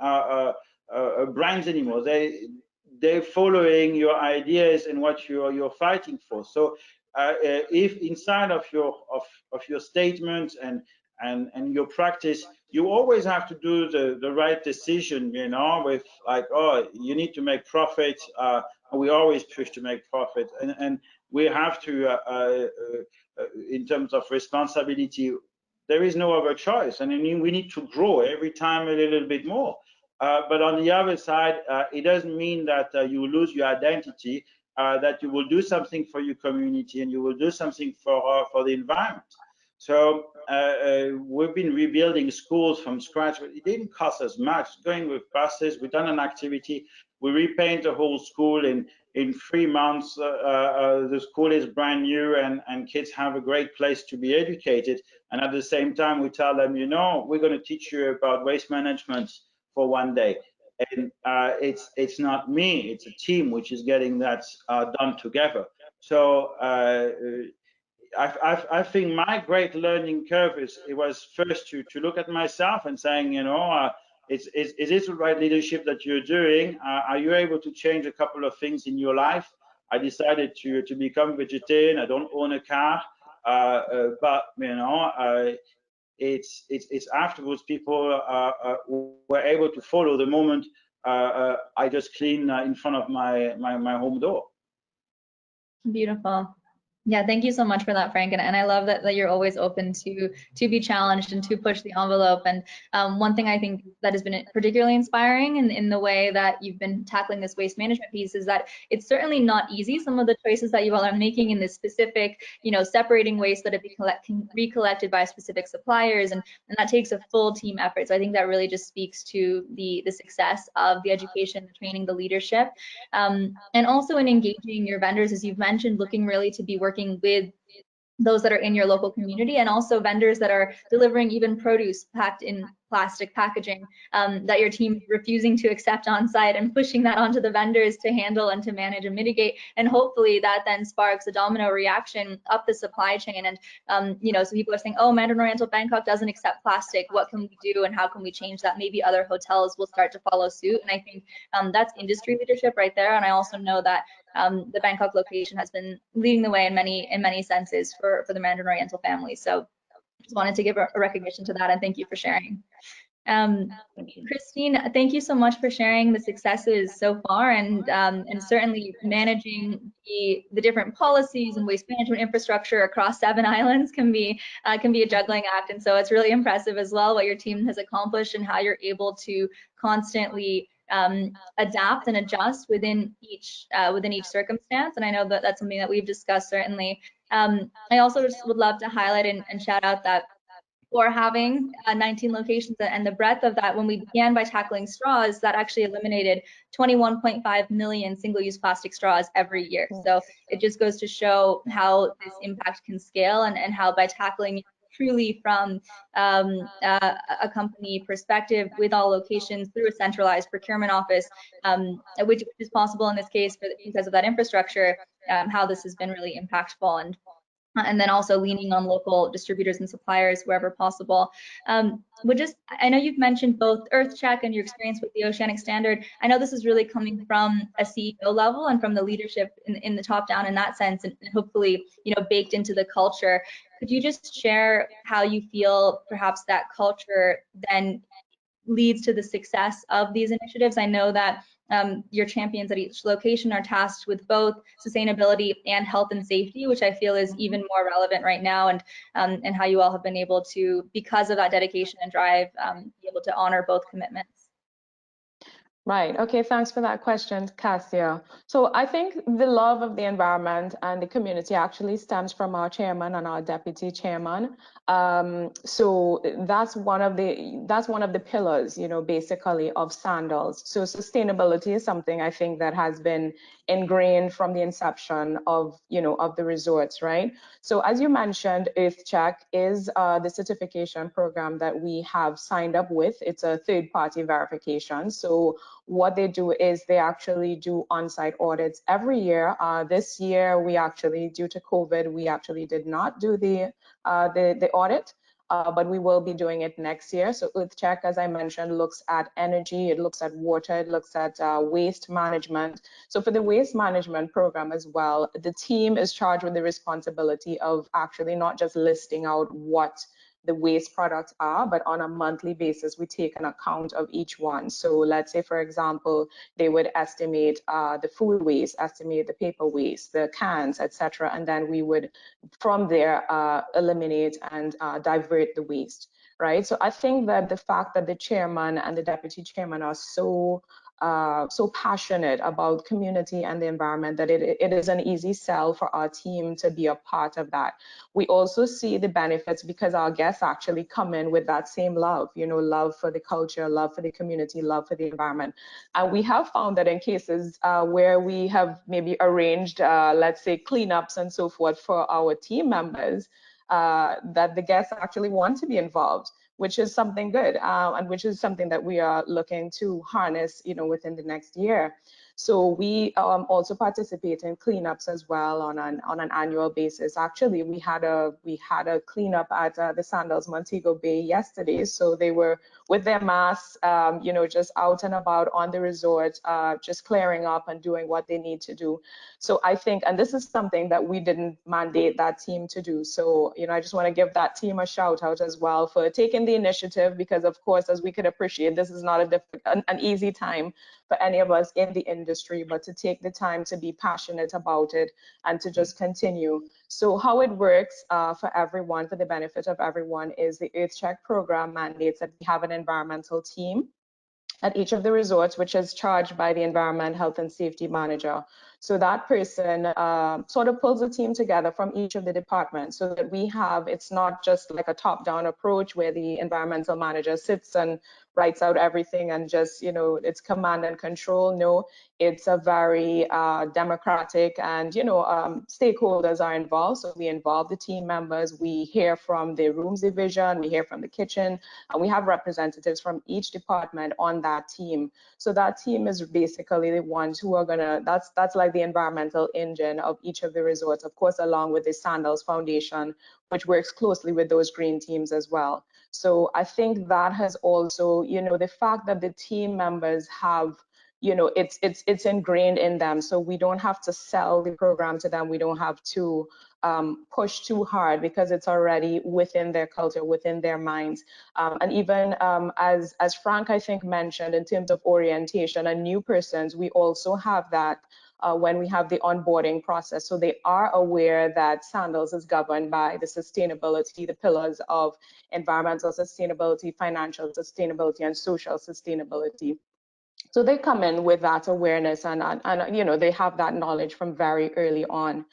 Speaker 1: brands anymore. They're following your ideas and what you're fighting for. So if inside of your statements and your practice, you always have to do the right decision, you know, with like, oh, you need to make profit. We always push to make profit, and we have to, in terms of responsibility, there is no other choice. And we need to grow every time a little bit more. But on the other side, it doesn't mean that you lose your identity, that you will do something for your community, and you will do something for the environment. So we've been rebuilding schools from scratch. It didn't cost us much. Going with buses, we've done an activity. We repaint the whole school in 3 months. The school is brand new, and kids have a great place to be educated. And at the same time, we tell them, you know, we're going to teach you about waste management for one day. And it's not me, it's a team which is getting that done together. So I think my great learning curve it was first to look at myself and saying, you know, is this the right leadership that you're doing? Are you able to change a couple of things in your life? I decided to become vegetarian. I don't own a car, but you know, it's afterwards people were able to follow the moment I just clean in front of my home door.
Speaker 6: Beautiful. Yeah, thank you so much for that, Frank. And I love that you're always open to be challenged and to push the envelope. And one thing I think that has been particularly inspiring in the way that you've been tackling this waste management piece is that it's certainly not easy. Some of the choices that you all are making in this specific, you know, separating waste that it be recollected by specific suppliers, and that takes a full team effort. So I think that really just speaks to the success of the education, the training, the leadership, and also in engaging your vendors, as you've mentioned, looking really to be working with those that are in your local community, and also vendors that are delivering even produce packed in plastic packaging that your team is refusing to accept on site, and pushing that onto the vendors to handle and to manage and mitigate. And hopefully that then sparks a domino reaction up the supply chain. And you know, so people are saying, oh, Mandarin Oriental Bangkok doesn't accept plastic. What can we do and how can we change that? Maybe other hotels will start to follow suit. And I think that's industry leadership right there. And I also know that the Bangkok location has been leading the way in many senses for the Mandarin Oriental family. So just wanted to give a recognition to that, and thank you for sharing. Christine, thank you so much for sharing the successes so far, and certainly managing the different policies and waste management infrastructure across 7 islands can be a juggling act. And so it's really impressive as well what your team has accomplished and how you're able to constantly adapt and adjust within each circumstance. And I know that that's something that we've discussed certainly. I also just would love to highlight and shout out that for having 19 locations and the breadth of that, when we began by tackling straws, that actually eliminated 21.5 million single-use plastic straws every year. So it just goes to show how this impact can scale, and how by tackling truly from a company perspective with all locations through a centralized procurement office, which is possible in this case because of that infrastructure, how this has been really impactful. And then also leaning on local distributors and suppliers wherever possible. I know you've mentioned both EarthCheck and your experience with the Oceanic standard. I know this is really coming from a CEO level and from the leadership in the top down in that sense, and hopefully, you know, baked into the culture. Could you just share how you feel perhaps that culture then leads to the success of these initiatives? I know that your champions at each location are tasked with both sustainability and health and safety, which I feel is even more relevant right now, and how you all have been able to, because of that dedication and drive, be able to honor both commitments.
Speaker 2: Right. Okay. Thanks for that question, Cassia. So I think the love of the environment and the community actually stems from our chairman and our deputy chairman. So that's one of the pillars, you know, basically of Sandals. So sustainability is something I think that has been ingrained from the inception of, you know, of the resorts, right? So as you mentioned, EarthCheck is the certification program that we have signed up with. It's a third-party verification. So what they do is they actually do on-site audits every year. This year, we actually, due to COVID, we actually did not do the audit, but we will be doing it next year. So EarthCheck, as I mentioned, looks at energy, it looks at water, it looks at waste management. So for the waste management program as well, the team is charged with the responsibility of actually not just listing out what the waste products are, but on a monthly basis, we take an account of each one. So let's say, for example, they would estimate the food waste, estimate the paper waste, the cans, etc., and then we would, from there, eliminate and divert the waste, right? So I think that the fact that the chairman and the deputy chairman are so passionate about community and the environment that it is an easy sell for our team to be a part of that. We also see the benefits because our guests actually come in with that same love, you know, love for the culture, love for the community, love for the environment. And we have found that in cases where we have maybe arranged, let's say, cleanups and so forth for our team members, that the guests actually want to be involved, which is something good, and which is something that we are looking to harness, within the next year. So we also participate in cleanups as well on an annual basis. Actually, we had a cleanup at the Sandals Montego Bay yesterday. So they were with their masks, just out and about on the resort, just clearing up and doing what they need to do. So I think, and this is something that we didn't mandate that team to do. So, I just want to give that team a shout out as well for taking the initiative, because of course, as we could appreciate, this is not an easy time for any of us in the industry, but to take the time to be passionate about it and to just continue. So how it works for everyone, for the benefit of everyone, is the EarthCheck program mandates that we have an environmental team at each of the resorts, which is charged by the Environment, Health and Safety Manager. So that person sort of pulls a team together from each of the departments so that it's not just like a top-down approach where the environmental manager sits and writes out everything and just, it's command and control. No, it's a very democratic, and, stakeholders are involved. So we involve the team members, we hear from the rooms division, we hear from the kitchen, and we have representatives from each department on that team. So that team is basically the ones who are that's like the environmental engine of each of the resorts, of course, along with the Sandals Foundation, which works closely with those green teams as well. So I think that has also, the fact that the team members have, it's ingrained in them. So we don't have to sell the program to them. We don't have to push too hard, because it's already within their culture, within their minds. And even as Franck, I think, mentioned in terms of orientation and new persons, we also have that when we have the onboarding process. So they are aware that Sandals is governed by the sustainability, the pillars of environmental sustainability, financial sustainability, and social sustainability. So they come in with that awareness, and they have that knowledge from very early on.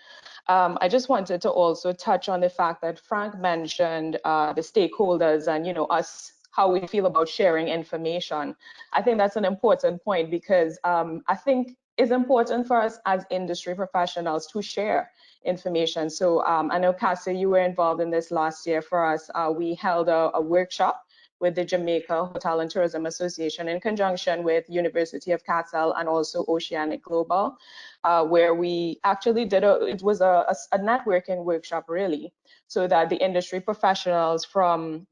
Speaker 2: I just wanted to also touch on the fact that Franck mentioned the stakeholders and, us, how we feel about sharing information. I think that's an important point, because I think it's important for us as industry professionals to share information. So I know, Cassie, you were involved in this last year for us. We held a workshop with the Jamaica Hotel and Tourism Association in conjunction with University of Kassel and also Oceanic Global, where we actually it was a networking workshop, really, so that the industry professionals from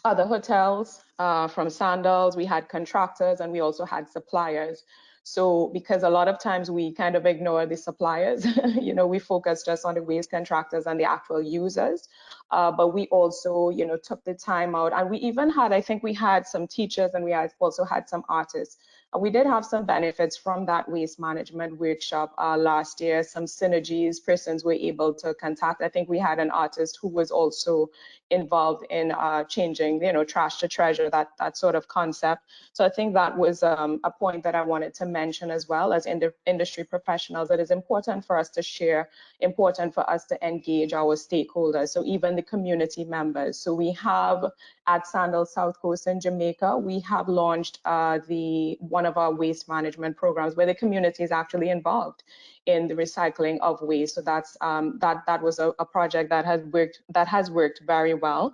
Speaker 2: other hotels, from Sandals, we had contractors, and we also had suppliers. So because a lot of times we kind of ignore the suppliers, we focus just on the waste contractors and the actual users. But we also, took the time out, and we even had, I think we had some teachers, and we also had some artists. And we did have some benefits from that waste management workshop last year, some synergies persons were able to contact. I think we had an artist who was also involved in changing, trash to treasure, that sort of concept. So I think that was a point that I wanted to mention as well, as industry professionals. It is important for us to share, important for us to engage our stakeholders, so even the community members. So we have at Sandals South Coast in Jamaica, we have launched one of our waste management programs where the community is actually involved in the recycling of waste. So that's that was a project that has worked very well.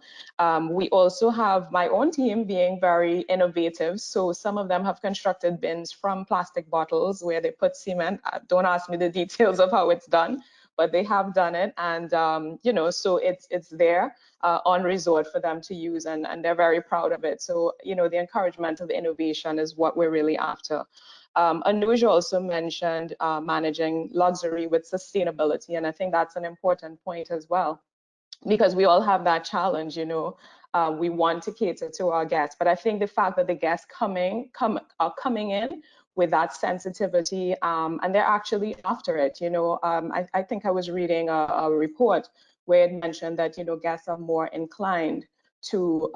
Speaker 2: We also have my own team being very innovative. So some of them have constructed bins from plastic bottles where they put cement. Don't ask me the details of how it's done, but they have done it, and so it's there on resort for them to use, and they're very proud of it. So the encouragement of innovation is what we're really after. Anuj also mentioned managing luxury with sustainability, and I think that's an important point as well, because we all have that challenge. We want to cater to our guests, but I think the fact that the guests are coming in with that sensitivity, and they're actually after it. I think I was reading a report where it mentioned that guests are more inclined to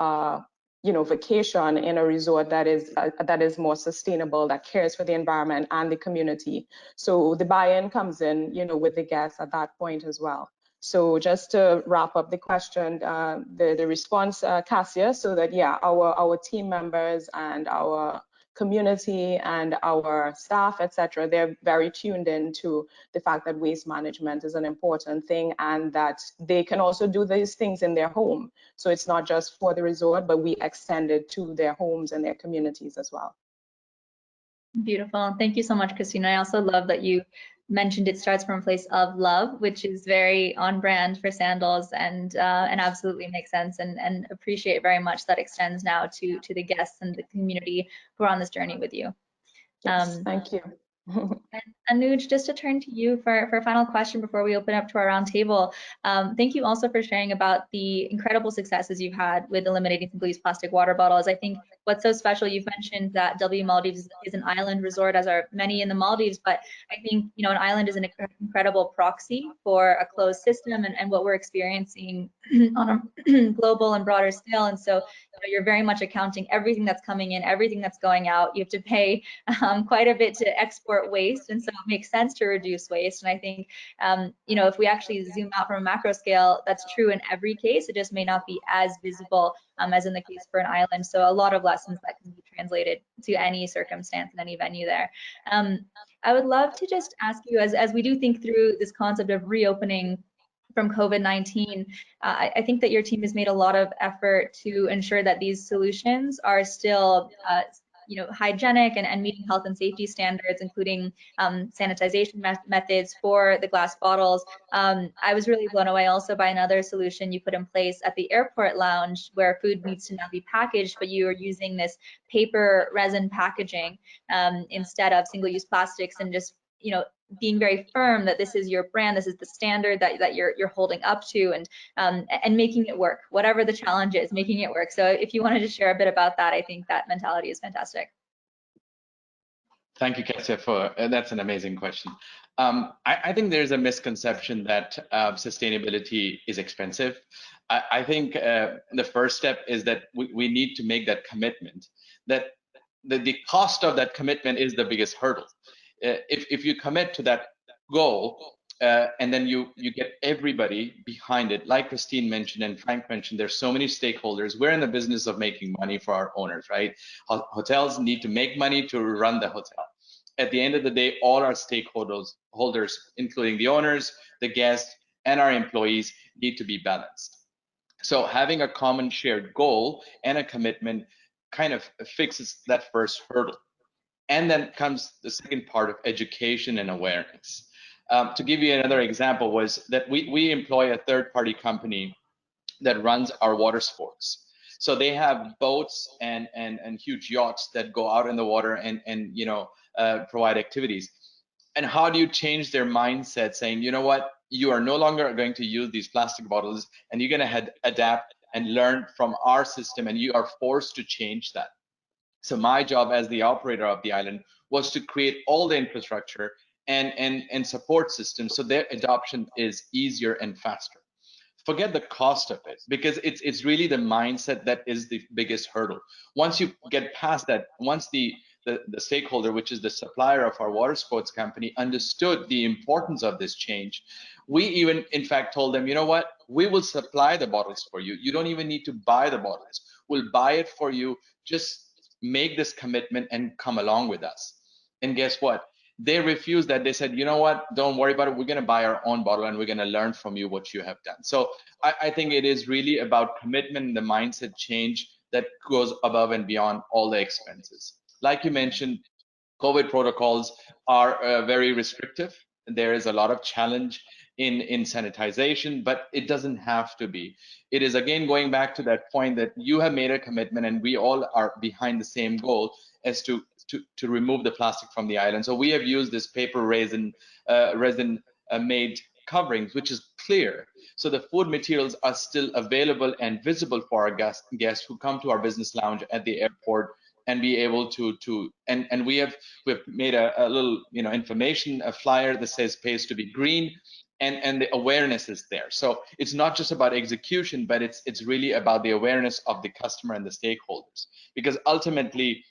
Speaker 2: vacation in a resort that is more sustainable, that cares for the environment and the community. So the buy-in comes in, with the guests at that point as well. So just to wrap up the question, the response, Cassia, so that yeah, our team members and our community and our staff, etc., they're very tuned in to the fact that waste management is an important thing and that they can also do these things in their home. So it's not just for the resort, but we extend it to their homes and their communities as well.
Speaker 6: Beautiful. Thank you so much, Christina. I also love that you mentioned it starts from a place of love, which is very on brand for Sandals and absolutely makes sense, and appreciate very much that extends now to the guests and the community who are on this journey with you.
Speaker 2: Yes, thank you.
Speaker 6: And Anuj, just to turn to you for a final question before we open up to our roundtable. Thank you also for sharing about the incredible successes you've had with eliminating single-use plastic water bottles. I think what's so special, you've mentioned that W Maldives is an island resort, as are many in the Maldives, but I think, you know, an island is an incredible proxy for a closed system and what we're experiencing on a global and broader scale. And so, you know, you're very much accounting everything that's coming in, everything that's going out. You have to pay quite a bit to export waste, and so it makes sense to reduce waste. And I think, you know, if we actually zoom out from a macro scale, that's true in every case. It just may not be as visible as in the case for an island. So a lot of lessons that can be translated to any circumstance and any venue there. I would love to just ask you, as we do think through this concept of reopening from COVID-19, I think that your team has made a lot of effort to ensure that these solutions are still you know, hygienic and meeting health and safety standards, including sanitization methods for the glass bottles. I was really blown away also by another solution you put in place at the airport lounge, where food needs to now be packaged, but you are using this paper resin packaging instead of single-use plastics, and just, you know, being very firm that this is your brand, this is the standard that you're holding up to, and making it work, whatever the challenge is, making it work. So if you wanted to share a bit about that, I think that mentality is fantastic.
Speaker 4: Thank you, Cassia, for that's an amazing question. I think there's a misconception that sustainability is expensive. I think the first step is that we need to make that commitment, that the cost of that commitment is the biggest hurdle. If you commit to that goal and then you get everybody behind it, like Christine mentioned and Frank mentioned, there's so many stakeholders. We're in the business of making money for our owners, right? Hotels need to make money to run the hotel. At the end of the day, all our stakeholders, including the owners, the guests, and our employees, need to be balanced. So having a common shared goal and a commitment kind of fixes that first hurdle. And then comes the second part of education and awareness. To give you another example was that we employ a third-party company that runs our water sports. So they have boats and huge yachts that go out in the water and you know, provide activities. And how do you change their mindset, saying, you know what, you are no longer going to use these plastic bottles, and you're going to adapt and learn from our system, and you are forced to change that. So my job as the operator of the island was to create all the infrastructure and support systems so their adoption is easier and faster. Forget the cost of it, because it's really the mindset that is the biggest hurdle. Once you get past that, once the stakeholder, which is the supplier of our water sports company, understood the importance of this change, we even in fact told them, you know what, we will supply the bottles for you. You don't even need to buy the bottles. We'll buy it for you. Just make this commitment and come along with us. And guess what? They refused that. They said, you know what, don't worry about it. We're going to buy our own bottle and we're going to learn from you what you have done. So I think it is really about commitment and the mindset change that goes above and beyond all the expenses. Like you mentioned, COVID protocols are very restrictive. There is a lot of challenge in sanitization, but it doesn't have to be. It is again going back to that point that you have made a commitment and we all are behind the same goal as to remove the plastic from the island. So we have used this paper resin made coverings, which is clear. So the food materials are still available and visible for our guests who come to our business lounge at the airport and be able and we have made a little, you know, information, a flyer that says pays to be green, and the awareness is there. So it's not just about execution, but it's really about the awareness of the customer and the stakeholders, because ultimately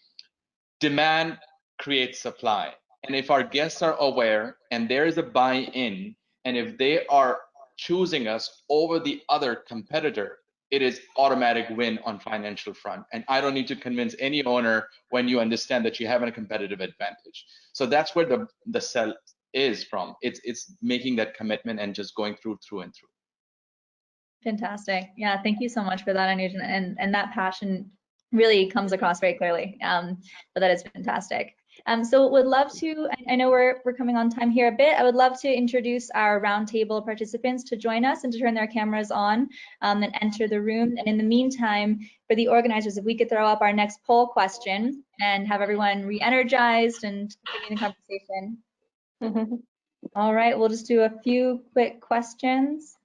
Speaker 4: demand creates supply. And if our guests are aware and there is a buy-in, and if they are choosing us over the other competitor, it is automatic win on financial front. And I don't need to convince any owner when you understand that you have a competitive advantage. So that's where the sell is from. It's making that commitment and just going through and through.
Speaker 6: Fantastic. Yeah, thank you so much for that, Anuj, and that passion really comes across very clearly. But that is fantastic. So would love to, I know we're coming on time here a bit. I would love to introduce our roundtable participants to join us and to turn their cameras on and enter the room. And in the meantime, for the organizers, if we could throw up our next poll question and have everyone re-energized and continue the conversation. All right, we'll just do a few quick questions.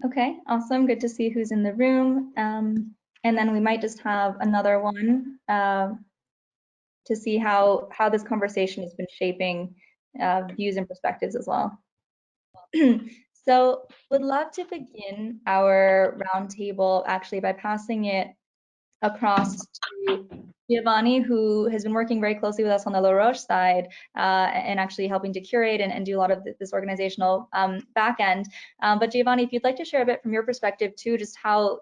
Speaker 6: Okay, awesome. Good to see who's in the room. And then we might just have another one to see how this conversation has been shaping views and perspectives as well. So would love to begin our roundtable actually by passing it across to Giovanni, who has been working very closely with us on the Roches side and actually helping to curate and do a lot of this organizational back end. But Giovanni, if you'd like to share a bit from your perspective too, just how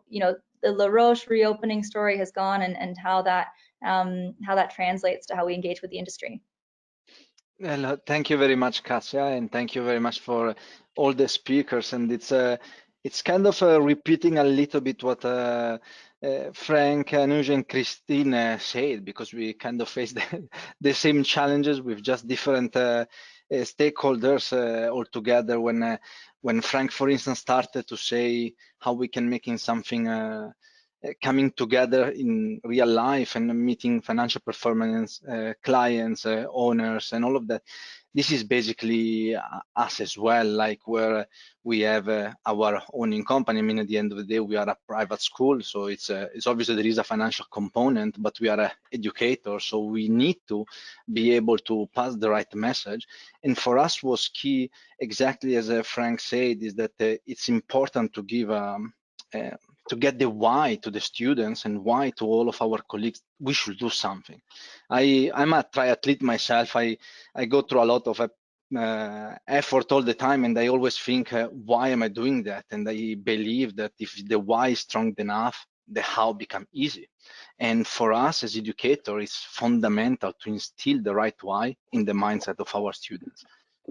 Speaker 6: the Roches reopening story has gone and how that translates to how we engage with the industry.
Speaker 8: Well, thank you very much, Kasia, and thank you very much for all the speakers. And it's kind of repeating a little bit what Franck, Anuj, and Christine said, because we kind of face the same challenges with just different stakeholders all together. When Franck, for instance, started to say how we can make something coming together in real life and meeting financial performance, clients, owners, and all of that. This is basically us as well, like where we have our owning company. I mean, at the end of the day, we are a private school, so it's obviously there is a financial component, but we are an educator, so we need to be able to pass the right message. And for us was key, exactly as Franck said, is that it's important to give to get the why to the students and why to all of our colleagues. We should do something. I'm a triathlete myself. I go through a lot of effort all the time, and I always think, why am I doing that? And I believe that if the why is strong enough, the how become easy. And for us as educators, it's fundamental to instill the right why in the mindset of our students.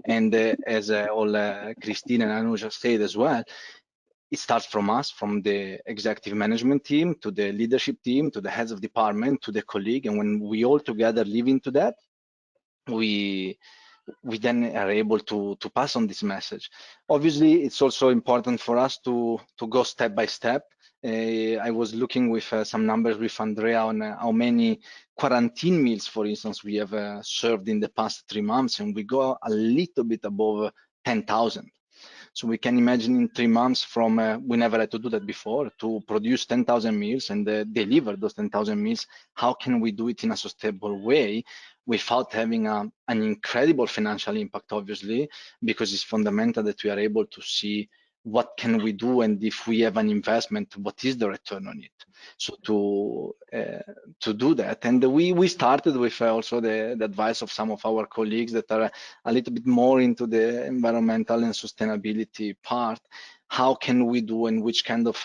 Speaker 8: And as all Christine and Anuj said as well, it starts from us, from the executive management team, to the leadership team, to the heads of department, to the colleague. And when we all together live into that, we then are able to pass on this message. Obviously, it's also important for us to go step by step. I was looking with some numbers with Andrea on how many quarantine meals, for instance, we have served in the past 3 months, and we go a little bit above 10,000. So we can imagine in 3 months from we never had to do that before, to produce 10,000 meals and deliver those 10,000 meals. How can we do it in a sustainable way without having an incredible financial impact, obviously, because it's fundamental that we are able to see what can we do, and if we have an investment, what is the return on it? So to do that, and we started with also the advice of some of our colleagues that are a little bit more into the environmental and sustainability part. How can we do, and which kind of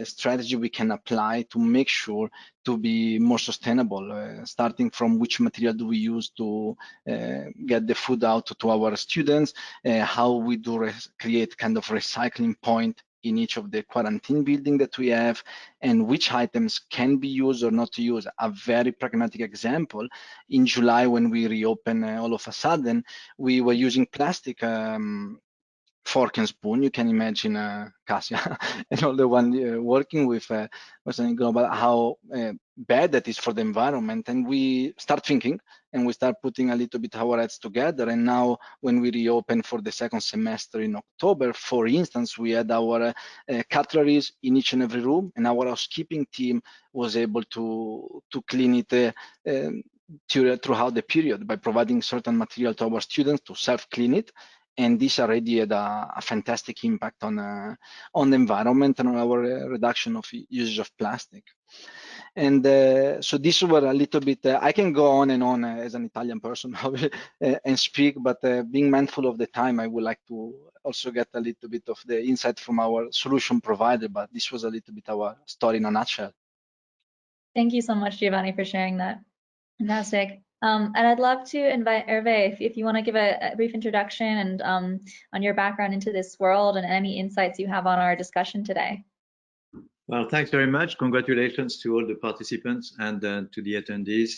Speaker 8: strategy we can apply to make sure to be more sustainable, starting from which material do we use to get the food out to our students, how we do create kind of recycling point in each of the quarantine building that we have, and which items can be used or not used. A very pragmatic example, in July when we reopened all of a sudden, we were using plastic fork and spoon. You can imagine Kasia and all the one working with Oceanic Global, how bad that is for the environment. And we start thinking, and we start putting a little bit our heads together. And now when we reopen for the second semester in October, for instance, we had our cutleries in each and every room, and our housekeeping team was able to clean it throughout the period by providing certain material to our students to self-clean it. And this already had a fantastic impact on the environment and on our reduction of usage of plastic. And so this were a little bit, I can go on and on as an Italian person and speak, but being mindful of the time, I would like to also get a little bit of the insight from our solution provider, but this was a little bit our story in a nutshell.
Speaker 6: Thank you so much, Giovanni, for sharing that. Fantastic. And I'd love to invite Herve, if you want to give a brief introduction and on your background into this world and any insights you have on our discussion today.
Speaker 9: Well, thanks very much. Congratulations to all the participants and to the attendees.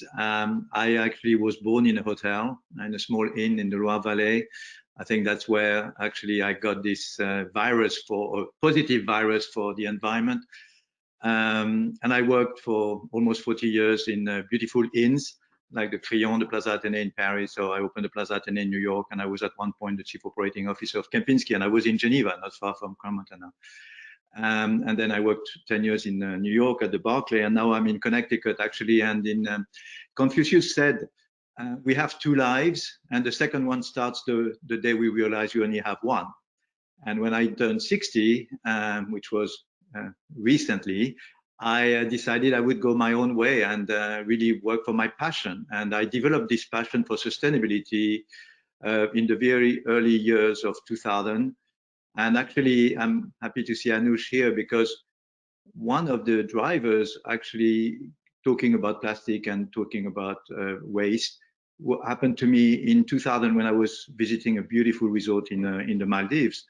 Speaker 9: I actually was born in a hotel, in a small inn in the Loire Valley. I think that's where actually I got this positive virus for the environment. And I worked for almost 40 years in beautiful inns, like the Crillon, the Plaza Athénée in Paris. So I opened the Plaza Athénée in New York, and I was at one point the chief operating officer of Kempinski, and I was in Geneva, not far from Crans-Montana. And then I worked 10 years in New York at the Barclay, and now I'm in Connecticut actually. And in Confucius said, we have two lives, and the second one starts the day we realize you only have one. And when I turned 60, which was recently, I decided I would go my own way and really work for my passion. And I developed this passion for sustainability in the very early years of 2000. And actually, I'm happy to see Anuj here because one of the drivers actually talking about plastic and talking about waste what happened to me in 2000 when I was visiting a beautiful resort in the Maldives.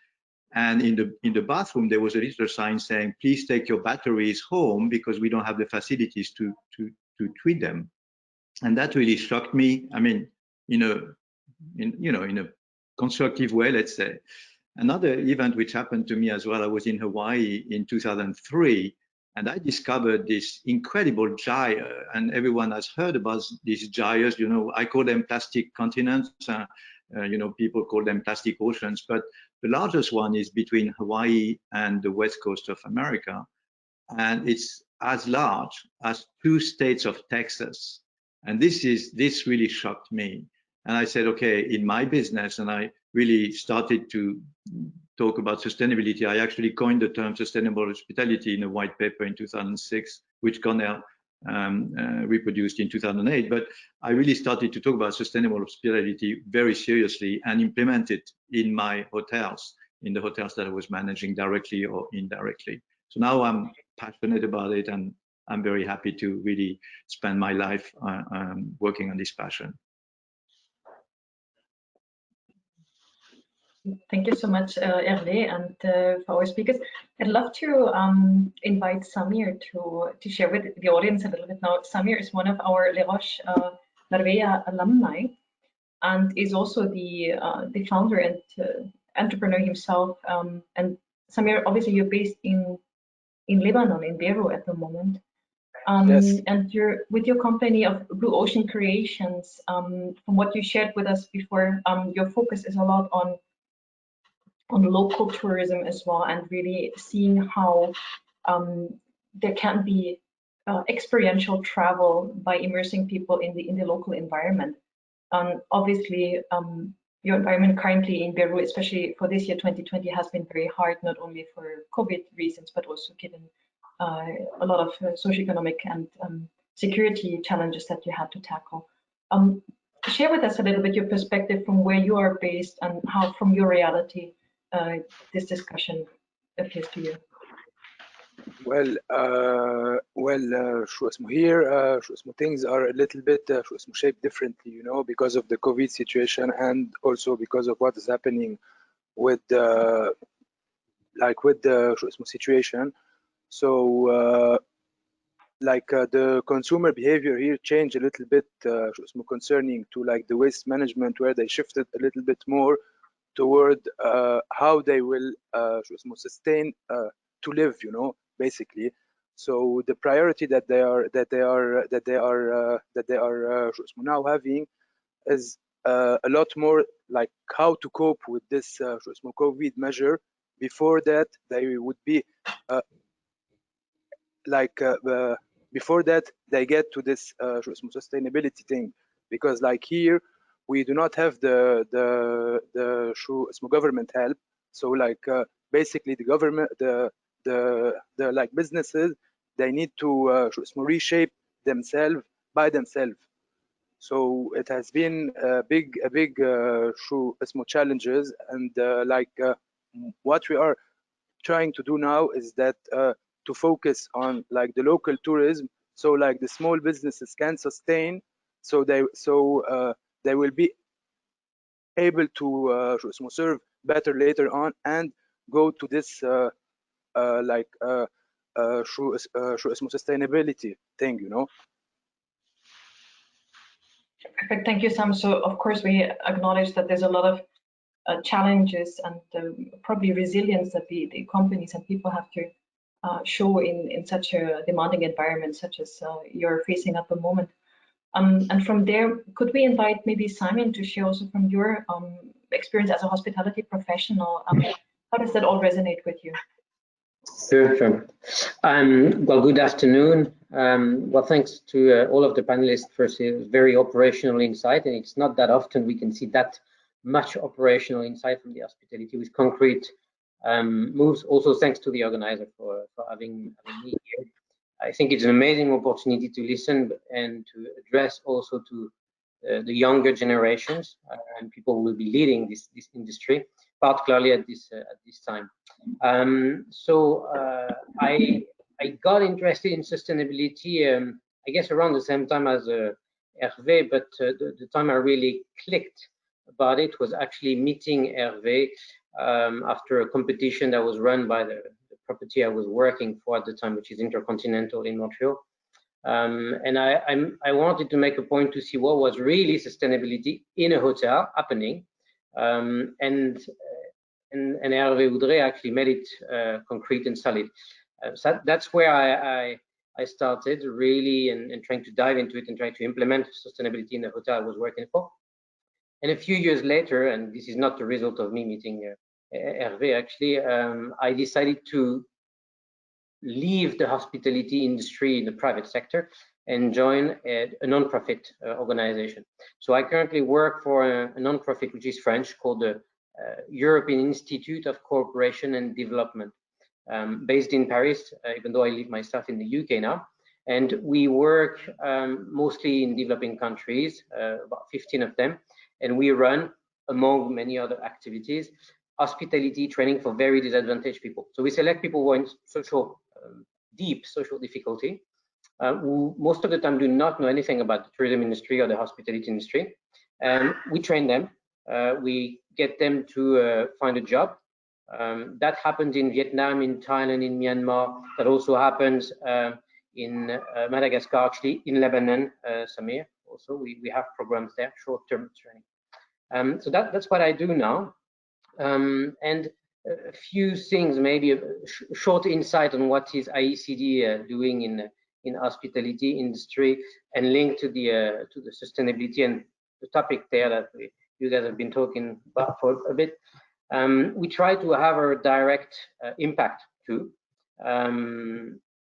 Speaker 9: And in the bathroom, there was a little sign saying, please take your batteries home because we don't have the facilities to treat them. And that really shocked me. I mean, in a constructive way, let's say. Another event which happened to me as well, I was in Hawaii in 2003, and I discovered this incredible gyre, and everyone has heard about these gyres. You know, I call them plastic continents. People call them plastic oceans, but the largest one is between Hawaii and the west coast of America, and it's as large as 2 states of Texas. And this really shocked me. And I said, okay, in my business, and I really started to talk about sustainability. I actually coined the term sustainable hospitality in a white paper in 2006, which Cornell reproduced in 2008. But I really started to talk about sustainable hospitality very seriously and implement it in my hotels, in the hotels that I was managing directly or indirectly. So now I'm passionate about it, and I'm very happy to really spend my life working on this passion.
Speaker 7: Thank you so much, Herve, and for our speakers. I'd love to invite Samir to share with the audience a little bit now. Samir is one of our Les Roches Marbella alumni, and is also the founder and entrepreneur himself. And Samir, obviously, you're based in Lebanon, in Beirut at the moment.
Speaker 8: Yes.
Speaker 7: And you're with your company of Blue Ocean Creations. From what you shared with us before, your focus is a lot on local tourism as well, and really seeing how there can be experiential travel by immersing people in the local environment. Obviously, your environment currently in Beirut, especially for this year 2020, has been very hard, not only for COVID reasons, but also given a lot of socioeconomic and security challenges that you had to tackle. Share with us a little bit your perspective from where you are based and how, from your reality, this discussion appears to you.
Speaker 10: شو اسمه here شو اسمه things are a little bit شو اسمه shaped differently, you know, because of the COVID situation and also because of what is happening with the شو اسمه situation. So the consumer behavior here changed a little bit شو اسمه concerning to like the waste management, where they shifted a little bit more toward how they will شو اسمه sustain to live, you know, basically. So the priority that they are شو اسمه now having is a lot more like how to cope with this شو اسمه COVID measure. Before that, they would be before that they get to this شو اسمه sustainability thing, because like here we do not have the شو اسمه government help. So like basically the government, the like businesses they need to reshape themselves by themselves. So it has been a big challenges, and what we are trying to do now is that to focus on like the local tourism, so like the small businesses can sustain, so they will be able to serve better later on and go to this sustainability thing, you know.
Speaker 7: Perfect, thank you, Sam. So of course we acknowledge that there's a lot of challenges and probably resilience that the companies and people have to show in such a demanding environment such as you're facing at the moment. And from there, could we invite maybe Simon to share also from your experience as a hospitality professional? How does that all resonate with you?
Speaker 11: Sure. Well, good afternoon. Well, thanks to all of the panelists for very operational insight, and it's not that often we can see that much operational insight from the hospitality with concrete moves. Also, thanks to the organizer for having me here. I think it's an amazing opportunity to listen and to address also to the younger generations and people who will be leading this industry, particularly at this time. I got interested in sustainability, I guess around the same time as Herve, but the time I really clicked about it was actually meeting Herve after a competition that was run by the property I was working for at the time, which is Intercontinental in Montreal. And I wanted to make a point to see what was really sustainability in a hotel happening. And Herve Houdre actually made it concrete and solid. So that's where I started really and trying to dive into it and trying to implement sustainability in the hotel I was working for. And a few years later, and this is not the result of me meeting Herve actually, I decided to leave the hospitality industry in the private sector and join a non-profit organization. So I currently work for a non-profit which is French called the European Institute of Cooperation and Development, based in Paris, even though I live myself in the UK now. And we work mostly in developing countries, about 15 of them, and we run, among many other activities, hospitality training for very disadvantaged people. So we select people who are in deep social difficulty, who most of the time do not know anything about the tourism industry or the hospitality industry. And we train them, we get them to find a job. That happens in Vietnam, in Thailand, in Myanmar. That also happens in Madagascar, actually, in Lebanon, Samir. Also, we have programs there, short-term training. So that's what I do now. And a few things, maybe a short insight on what is IECD doing in hospitality industry and linked to the sustainability and the topic there that you guys have been talking about for a bit. We try to have a direct impact too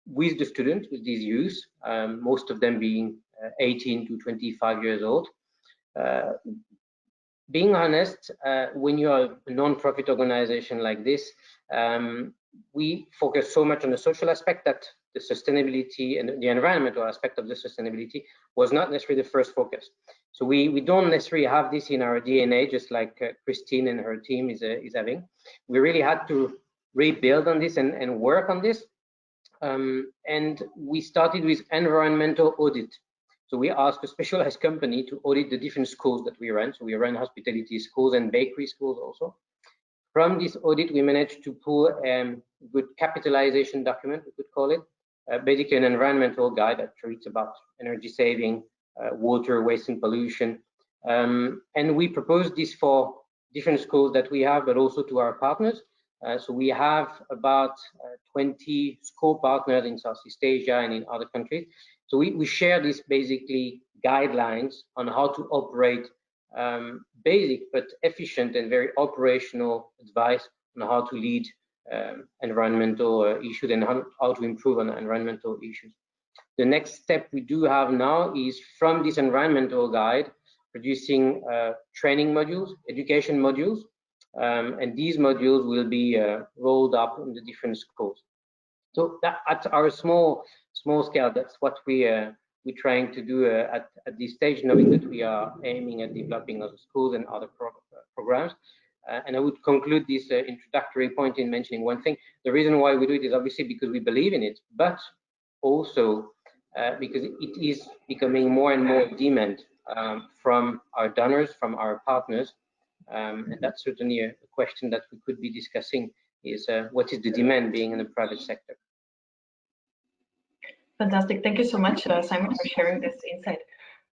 Speaker 11: with the students, with these youth, most of them being 18 to 25 years old. Being honest, when you are a non-profit organization like this, we focus so much on the social aspect that the sustainability and the environmental aspect of the sustainability was not necessarily the first focus. So we don't necessarily have this in our DNA, just like Christine and her team is having. We really had to rebuild on this and work on this. And we started with environmental audit. So we asked a specialized company to audit the different schools that we run. So we run hospitality schools and bakery schools also. From this audit, we managed to pull a good capitalization document, we could call it, basically an environmental guide that treats about energy saving, water, waste and pollution. And we proposed this for different schools that we have, but also to our partners. So we have about 20 school partners in Southeast Asia and in other countries. So we share these basically guidelines on how to operate basic but efficient and very operational advice on how to lead environmental issues and how to improve on environmental issues. The next step we do have now is from this environmental guide, producing training modules, education modules, and these modules will be rolled up in the different schools. So that, at our small small scale. That's what we're trying to do at this stage, knowing that we are aiming at developing other schools and other programs. And I would conclude this introductory point in mentioning one thing. The reason why we do it is obviously because we believe in it, but also because it is becoming more and more demand from our donors, from our partners. And that's certainly a question that we could be discussing, is what is the demand being in the private sector?
Speaker 7: Fantastic. Thank you so much, Samir, for sharing this insight.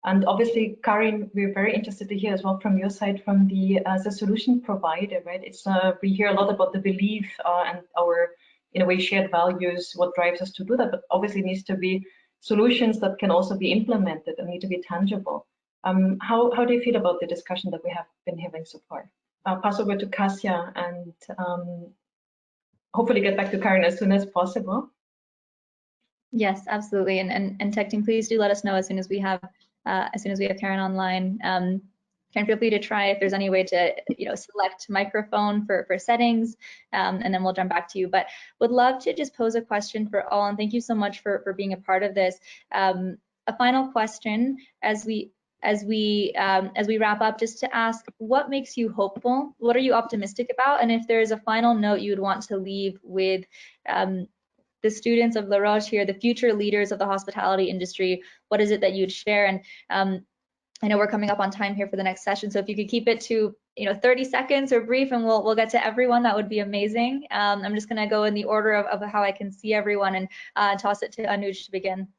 Speaker 7: And obviously, Karin, we're very interested to hear as well from your side, from the as a solution provider, right? It's we hear a lot about the belief and our, in a way, shared values, what drives us to do that, but obviously it needs to be solutions that can also be implemented and need to be tangible. How do you feel about the discussion that we have been having so far? I'll pass over to Kasia and hopefully get back to Karin as soon as possible.
Speaker 6: Yes, absolutely. And Techting, please do let us know as soon as we have Karin online. Karin, feel free to try if there's any way to select microphone for settings, and then we'll jump back to you. But would love to just pose a question for all, and thank you so much for being a part of this. A final question as we wrap up, just to ask, what makes you hopeful? What are you optimistic about? And if there's a final note you would want to leave with the students of La Roche here, the future leaders of the hospitality industry, what is it that you'd share? And I know we're coming up on time here for the next session, so if you could keep it to 30 seconds or brief, and we'll get to everyone, that would be amazing. I'm just going to go in the order of how I can see everyone, and toss it to Anuj to begin.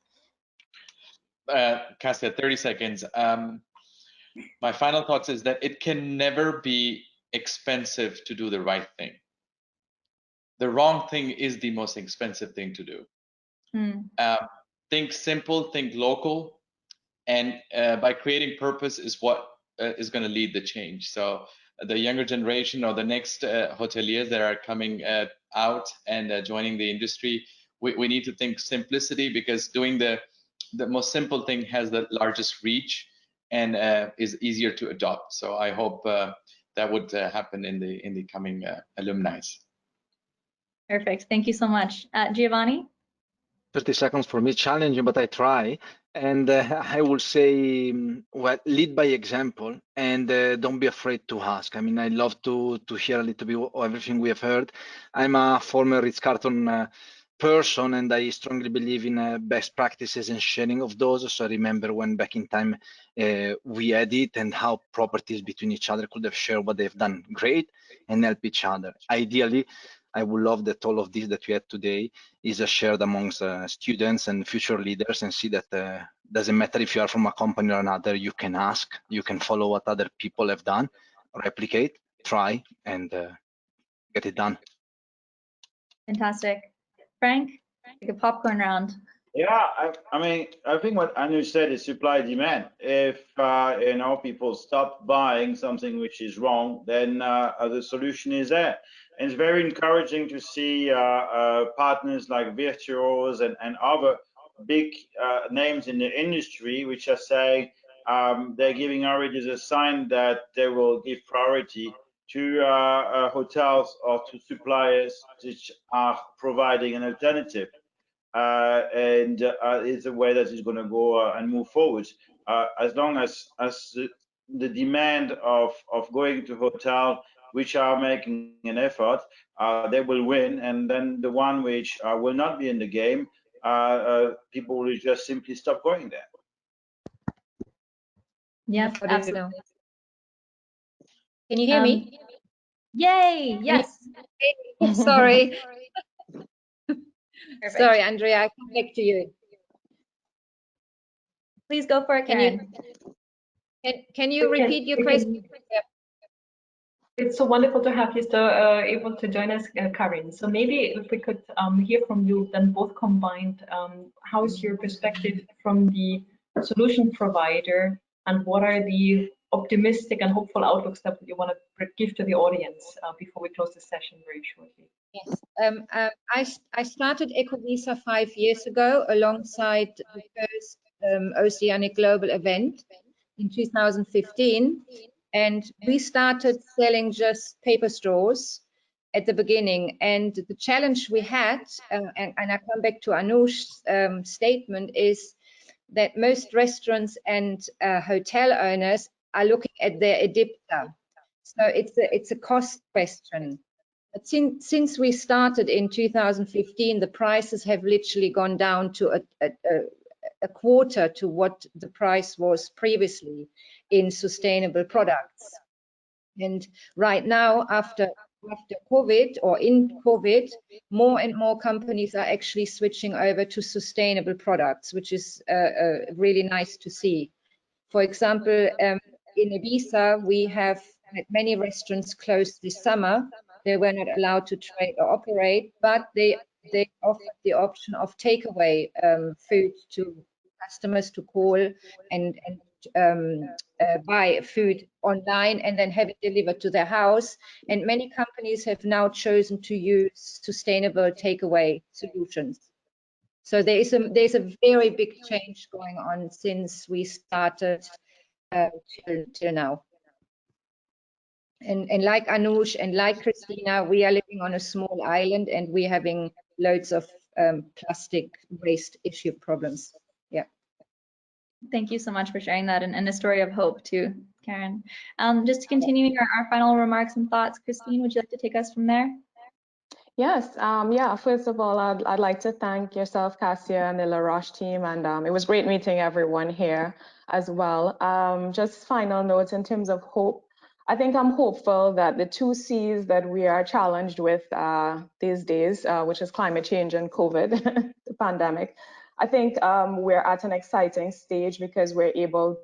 Speaker 4: Kasia, 30 seconds. My final thoughts is that it can never be expensive to do the right thing. The wrong thing is the most expensive thing to do. Think simple, think local, and by creating purpose is what is going to lead the change. So the younger generation, or the next hoteliers that are coming out and joining the industry, we need to think simplicity, because doing the most simple thing has the largest reach and is easier to adopt. So I hope that would happen in the coming alumni.
Speaker 6: Perfect. Thank you so much. Giovanni?
Speaker 8: 30 seconds for me, challenging, but I try. And I will say, well, lead by example, and don't be afraid to ask. I mean, I love to hear a little bit of everything we have heard. I'm a former Ritz-Carlton person, and I strongly believe in best practices and sharing of those. So I remember when back in time we had it, and how properties between each other could have shared what they've done great and help each other. Ideally, I would love that all of this that we had today is shared amongst students and future leaders, and see that doesn't matter if you are from a company or another, you can ask, you can follow what other people have done, replicate, try, and get it done.
Speaker 6: Fantastic. Frank, like a popcorn round.
Speaker 1: Yeah, I mean, I think what Anuj said is supply demand. If people stop buying something which is wrong, then the solution is there. And it's very encouraging to see partners like Virtuos and other big names in the industry, which are saying they're giving already the sign that they will give priority to hotels or to suppliers which are providing an alternative. And it's a way that is going to go and move forward. As long as the demand of going to hotel which are making an effort, they will win, and then the one which will not be in the game, people will just simply stop going there.
Speaker 6: Yes, absolutely.
Speaker 12: Can you hear me?
Speaker 6: Yay, yes.
Speaker 12: Sorry.
Speaker 6: Perfect.
Speaker 12: Sorry, Andrea, I come back to you.
Speaker 6: Please go for it, Karin.
Speaker 12: Can you repeat your question?
Speaker 7: It's so wonderful to have you still able to join us, Karin. So maybe if we could hear from you then both combined, how is your perspective from the solution provider, and what are the optimistic and hopeful outlooks that you want to give to the audience before we close the session very shortly?
Speaker 12: Yes, I started Ecovissa 5 years ago alongside the first Oceanic global event in 2015, and we started selling just paper straws, at the beginning. And the challenge we had, and I come back to Anuj's statement, is that most restaurants and hotel owners are looking at their EBITDA. So it's a cost question. But since we started in 2015, the prices have literally gone down to a quarter to what the price was previously in sustainable products. And right now, after COVID or in COVID, more and more companies are actually switching over to sustainable products, which is really nice to see. For example, in Ibiza, we have had many restaurants closed this summer. They were not allowed to trade or operate, but they offered the option of takeaway food to customers to call and buy food online and then have it delivered to their house. And many companies have now chosen to use sustainable takeaway solutions. So there's a very big change going on since we started till now. And like Anuj and like Christina, we are living on a small island and we're having loads of plastic waste issue problems. Yeah.
Speaker 6: Thank you so much for sharing that, and a story of hope too, Karin. Just continuing our final remarks and thoughts, Christine, would you like to take us from there?
Speaker 2: Yes, yeah, first of all, I'd like to thank yourself, Cassia, and the La Roche team, and it was great meeting everyone here as well. Just final notes in terms of hope. I think I'm hopeful that the 2 C's that we are challenged with these days, which is climate change and COVID, the pandemic, I think we're at an exciting stage because we're able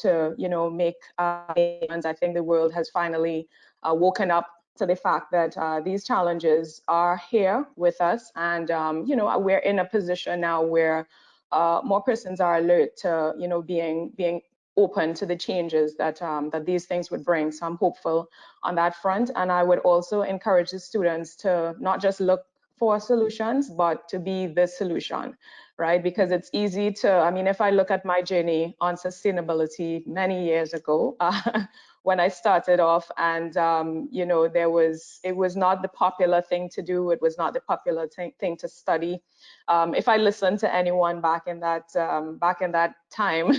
Speaker 2: to, you know, make I think the world has finally woken up to the fact that these challenges are here with us, and you know, we're in a position now where more persons are alert to, you know, being open to the changes that that these things would bring. So I'm hopeful on that front, and I would also encourage the students to not just look for solutions, but to be the solution, right? Because it's easy to, I mean, if I look at my journey on sustainability many years ago, when I started off, and you know, it was not the popular thing to do. It was not the popular thing to study. If I listened to anyone back in that time,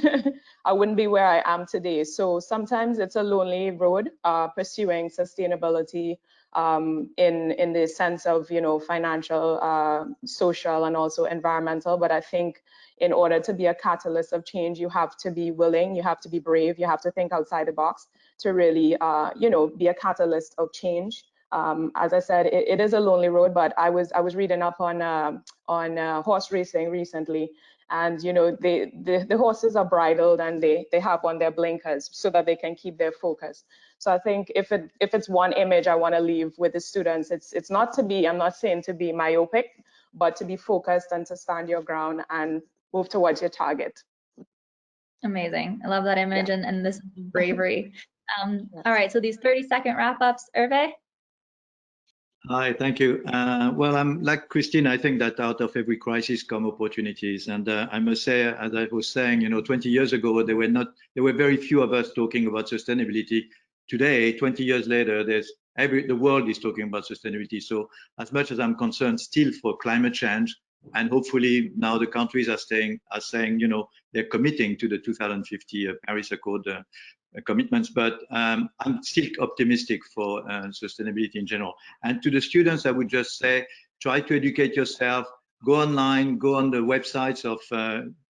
Speaker 2: I wouldn't be where I am today. So sometimes it's a lonely road pursuing sustainability in the sense of, you know, financial, social, and also environmental. But I think in order to be a catalyst of change, you have to be willing, you have to be brave, you have to think outside the box to really, you know, be a catalyst of change. As I said, it is a lonely road, but I was reading up on horse racing recently, and you know, the horses are bridled and they have on their blinkers so that they can keep their focus. So I think if it's one image I want to leave with the students, it's not to be, I'm not saying to be myopic, but to be focused and to stand your ground and move towards your target.
Speaker 6: Amazing. I love that image,
Speaker 2: Yeah.
Speaker 6: and this bravery. All right, so these 30-second wrap-ups, Herve?
Speaker 9: Hi, thank you. Well, I'm like Christine. I think that out of every crisis come opportunities. And I must say, as I was saying, you know, 20 years ago, there were very few of us talking about sustainability. Today, 20 years later, the world is talking about sustainability. So as much as I'm concerned still for climate change, and hopefully now the countries are saying, you know, they're committing to the 2050 Paris Accord commitments, but I'm still optimistic for sustainability in general. And to the students, I would just say, try to educate yourself, go online, go on the websites of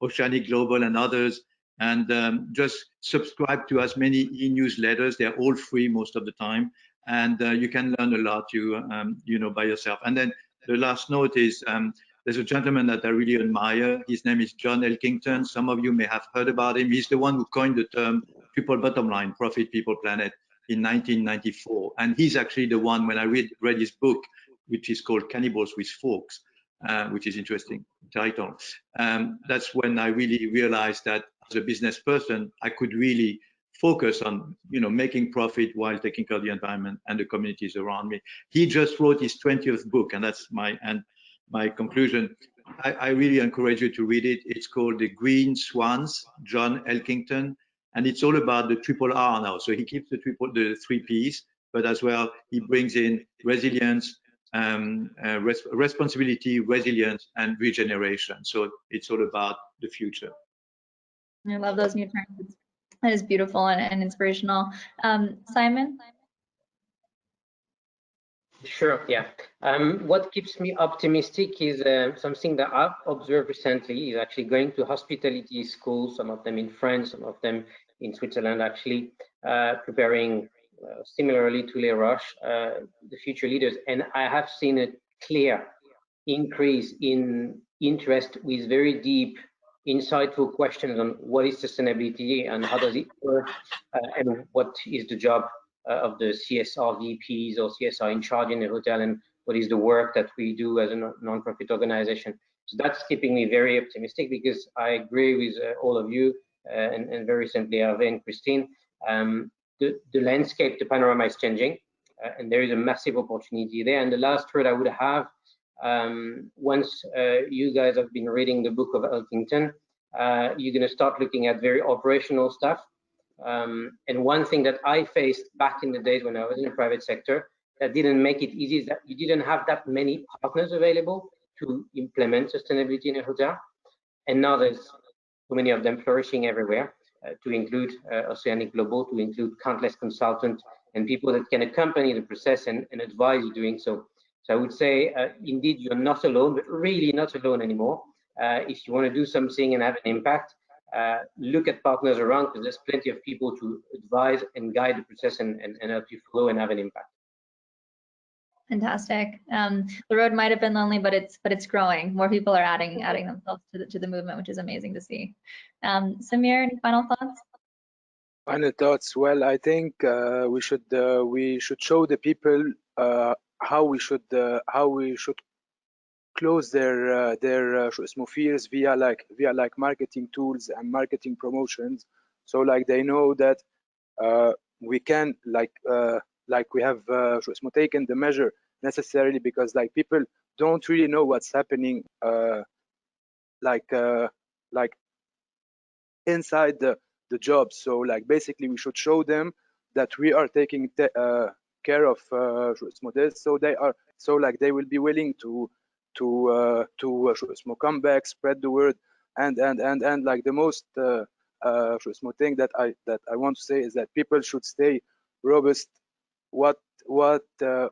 Speaker 9: Oceanic Global and others, and just subscribe to as many e-newsletters. They're all free most of the time, and you can learn a lot, you know, by yourself. And then the last note is, there's a gentleman that I really admire. His name is John Elkington. Some of you may have heard about him. He's the one who coined the term triple bottom line, profit, people, planet, in 1994. And he's actually the one, when I read his book, which is called Cannibals with Forks, which is interesting title. That's when I really realized that as a business person, I could really focus on, you know, making profit while taking care of the environment and the communities around me. He just wrote his 20th book, and that's my conclusion. I really encourage you to read it. It's called The Green Swans, John Elkington, and it's all about the triple R now. So he keeps the 3 Ps, but as well, he brings in resilience, responsibility, resilience, and regeneration. So it's all about the future.
Speaker 6: I love those new terms. That is beautiful and inspirational. Simon?
Speaker 11: Sure, yeah. What keeps me optimistic is something that I've observed recently is actually going to hospitality schools, some of them in France, some of them in Switzerland, actually, preparing similarly to Les Roches, the future leaders. And I have seen a clear increase in interest with very deep, insightful questions on what is sustainability and how does it work, and what is the job of the CSR VPs or CSR in charge in the hotel, and what is the work that we do as a non-profit organization. So that's keeping me very optimistic, because I agree with all of you, and very recently Herve and Christine. The landscape, the panorama is changing, and there is a massive opportunity there. And the last word I would have, once you guys have been reading the book of Elkington, you're going to start looking at very operational stuff. And one thing that I faced back in the days when I was in the private sector that didn't make it easy is that you didn't have that many partners available to implement sustainability in a hotel. And now there's so many of them flourishing everywhere, to include Oceanic Global, to include countless consultants and people that can accompany the process and advise you doing so. So I would say, indeed, you're not alone, but really not alone anymore. If you want to do something and have an impact, look at partners around, because there's plenty of people to advise and guide the process and help you flow and have an impact.
Speaker 6: Fantastic. The road might have been lonely, but it's growing. More people are adding themselves to the movement, which is amazing to see. Samir, any final thoughts?
Speaker 10: Final thoughts. Well, I think we should show the people how we should close their fears via marketing tools and marketing promotions. So like they know that we can like we have taken the measure necessarily, because like people don't really know what's happening like inside the job. So like basically we should show them that we are taking care of this, so they will be willing to come back, spread the word, and like the most thing that I want to say is that people should stay robust whatever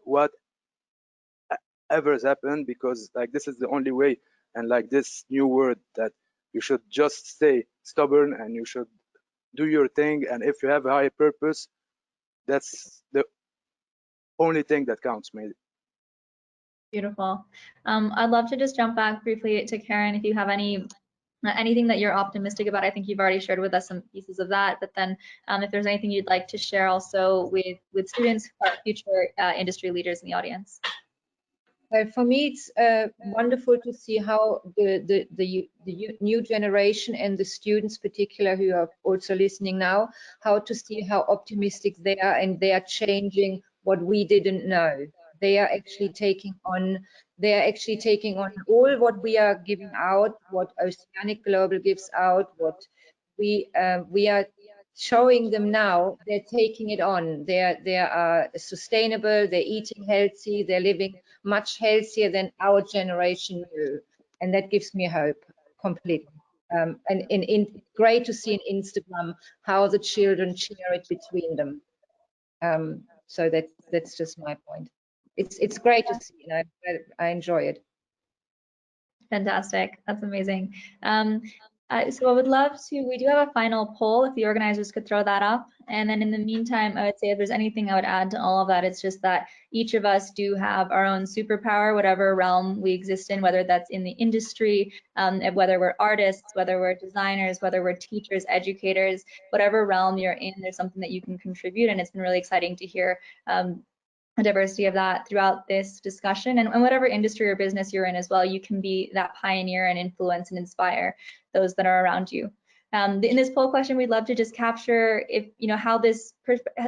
Speaker 10: has happened, because like this is the only way, and like this new word that you should just stay stubborn and you should do your thing, and if you have a higher purpose, that's the only thing that counts, maybe.
Speaker 6: Beautiful. I'd love to just jump back briefly to Karin, if you have anything that you're optimistic about. I think you've already shared with us some pieces of that, but then if there's anything you'd like to share also with students who are future industry leaders in the audience.
Speaker 12: For me, it's wonderful to see how the new generation and the students, particular who are also listening now, how to see how optimistic they are, and they are changing what we didn't know. They are actually taking on all what we are giving out, what Oceanic Global gives out, what we are showing them now. They're taking it on. They are sustainable, they're eating healthy, they're living much healthier than our generation knew, and that gives me hope completely. And great to see on Instagram how the children share it between them. So that's just my point. It's great to see, you know, I enjoy it.
Speaker 6: Fantastic, that's amazing. So I would love to, we do have a final poll, if the organizers could throw that up. And then in the meantime, I would say if there's anything I would add to all of that, it's just that each of us do have our own superpower, whatever realm we exist in, whether that's in the industry, whether we're artists, whether we're designers, whether we're teachers, educators, whatever realm you're in, there's something that you can contribute. And it's been really exciting to hear a diversity of that throughout this discussion, and whatever industry or business you're in as well, you can be that pioneer and influence and inspire those that are around you. In this poll question, we'd love to just capture if how this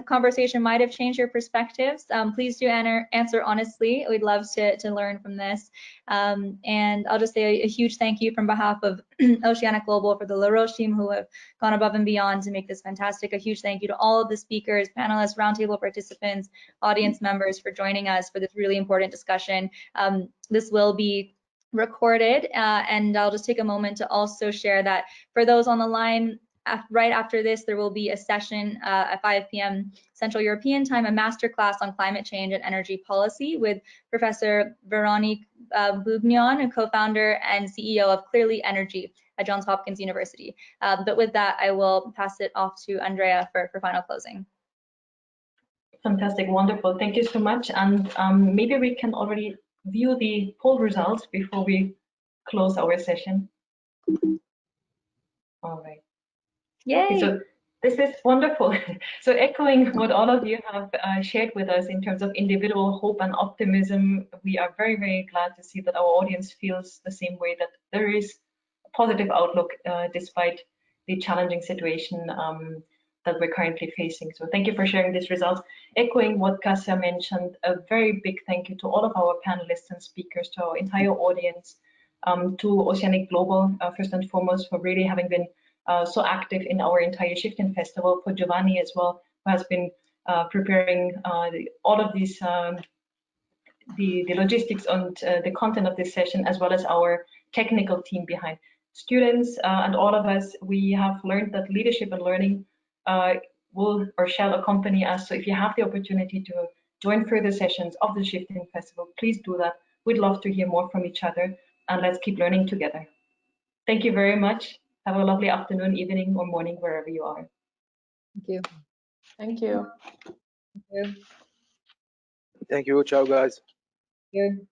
Speaker 6: conversation might have changed your perspectives. Please do answer honestly. We'd love to learn from this. And I'll just say a huge thank you from behalf of Oceanic Global for the Roches team who have gone above and beyond to make this fantastic. A huge thank you to all of the speakers, panelists, roundtable participants, audience members for joining us for this really important discussion. This will be recorded, and I'll just take a moment to also share that for those on the line, right after this, there will be a session at 5 p.m. Central European Time, a masterclass on climate change and energy policy with Professor Veronique Bougnon, a co-founder and CEO of Clearly Energy at Johns Hopkins University. But with that, I will pass it off to Andrea for final closing.
Speaker 7: Fantastic, wonderful. Thank you so much. And maybe we can already view the poll results before we close our session. All right.
Speaker 6: Yay!
Speaker 7: Okay, so this is wonderful. So echoing what all of you have shared with us in terms of individual hope and optimism, we are very, very glad to see that our audience feels the same way, that there is a positive outlook despite the challenging situation that we're currently facing. So thank you for sharing these results. Echoing what Kasia mentioned, a very big thank you to all of our panelists and speakers, to our entire audience, to Oceanic Global, first and foremost, for really having been so active in our entire Shifting Festival, for Giovanni as well, who has been preparing all of these, the logistics and the content of this session, as well as our technical team behind. Students and all of us, we have learned that leadership and learning will or shall accompany us. So if you have the opportunity to join further sessions of the Shifting Festival, please do that. We'd love to hear more from each other, and let's keep learning together. Thank you very much. Have a lovely afternoon, evening, or morning, wherever you are.
Speaker 12: Thank you.
Speaker 2: Thank you.
Speaker 12: Thank you.
Speaker 10: Thank you. Ciao, guys.
Speaker 12: Thank you.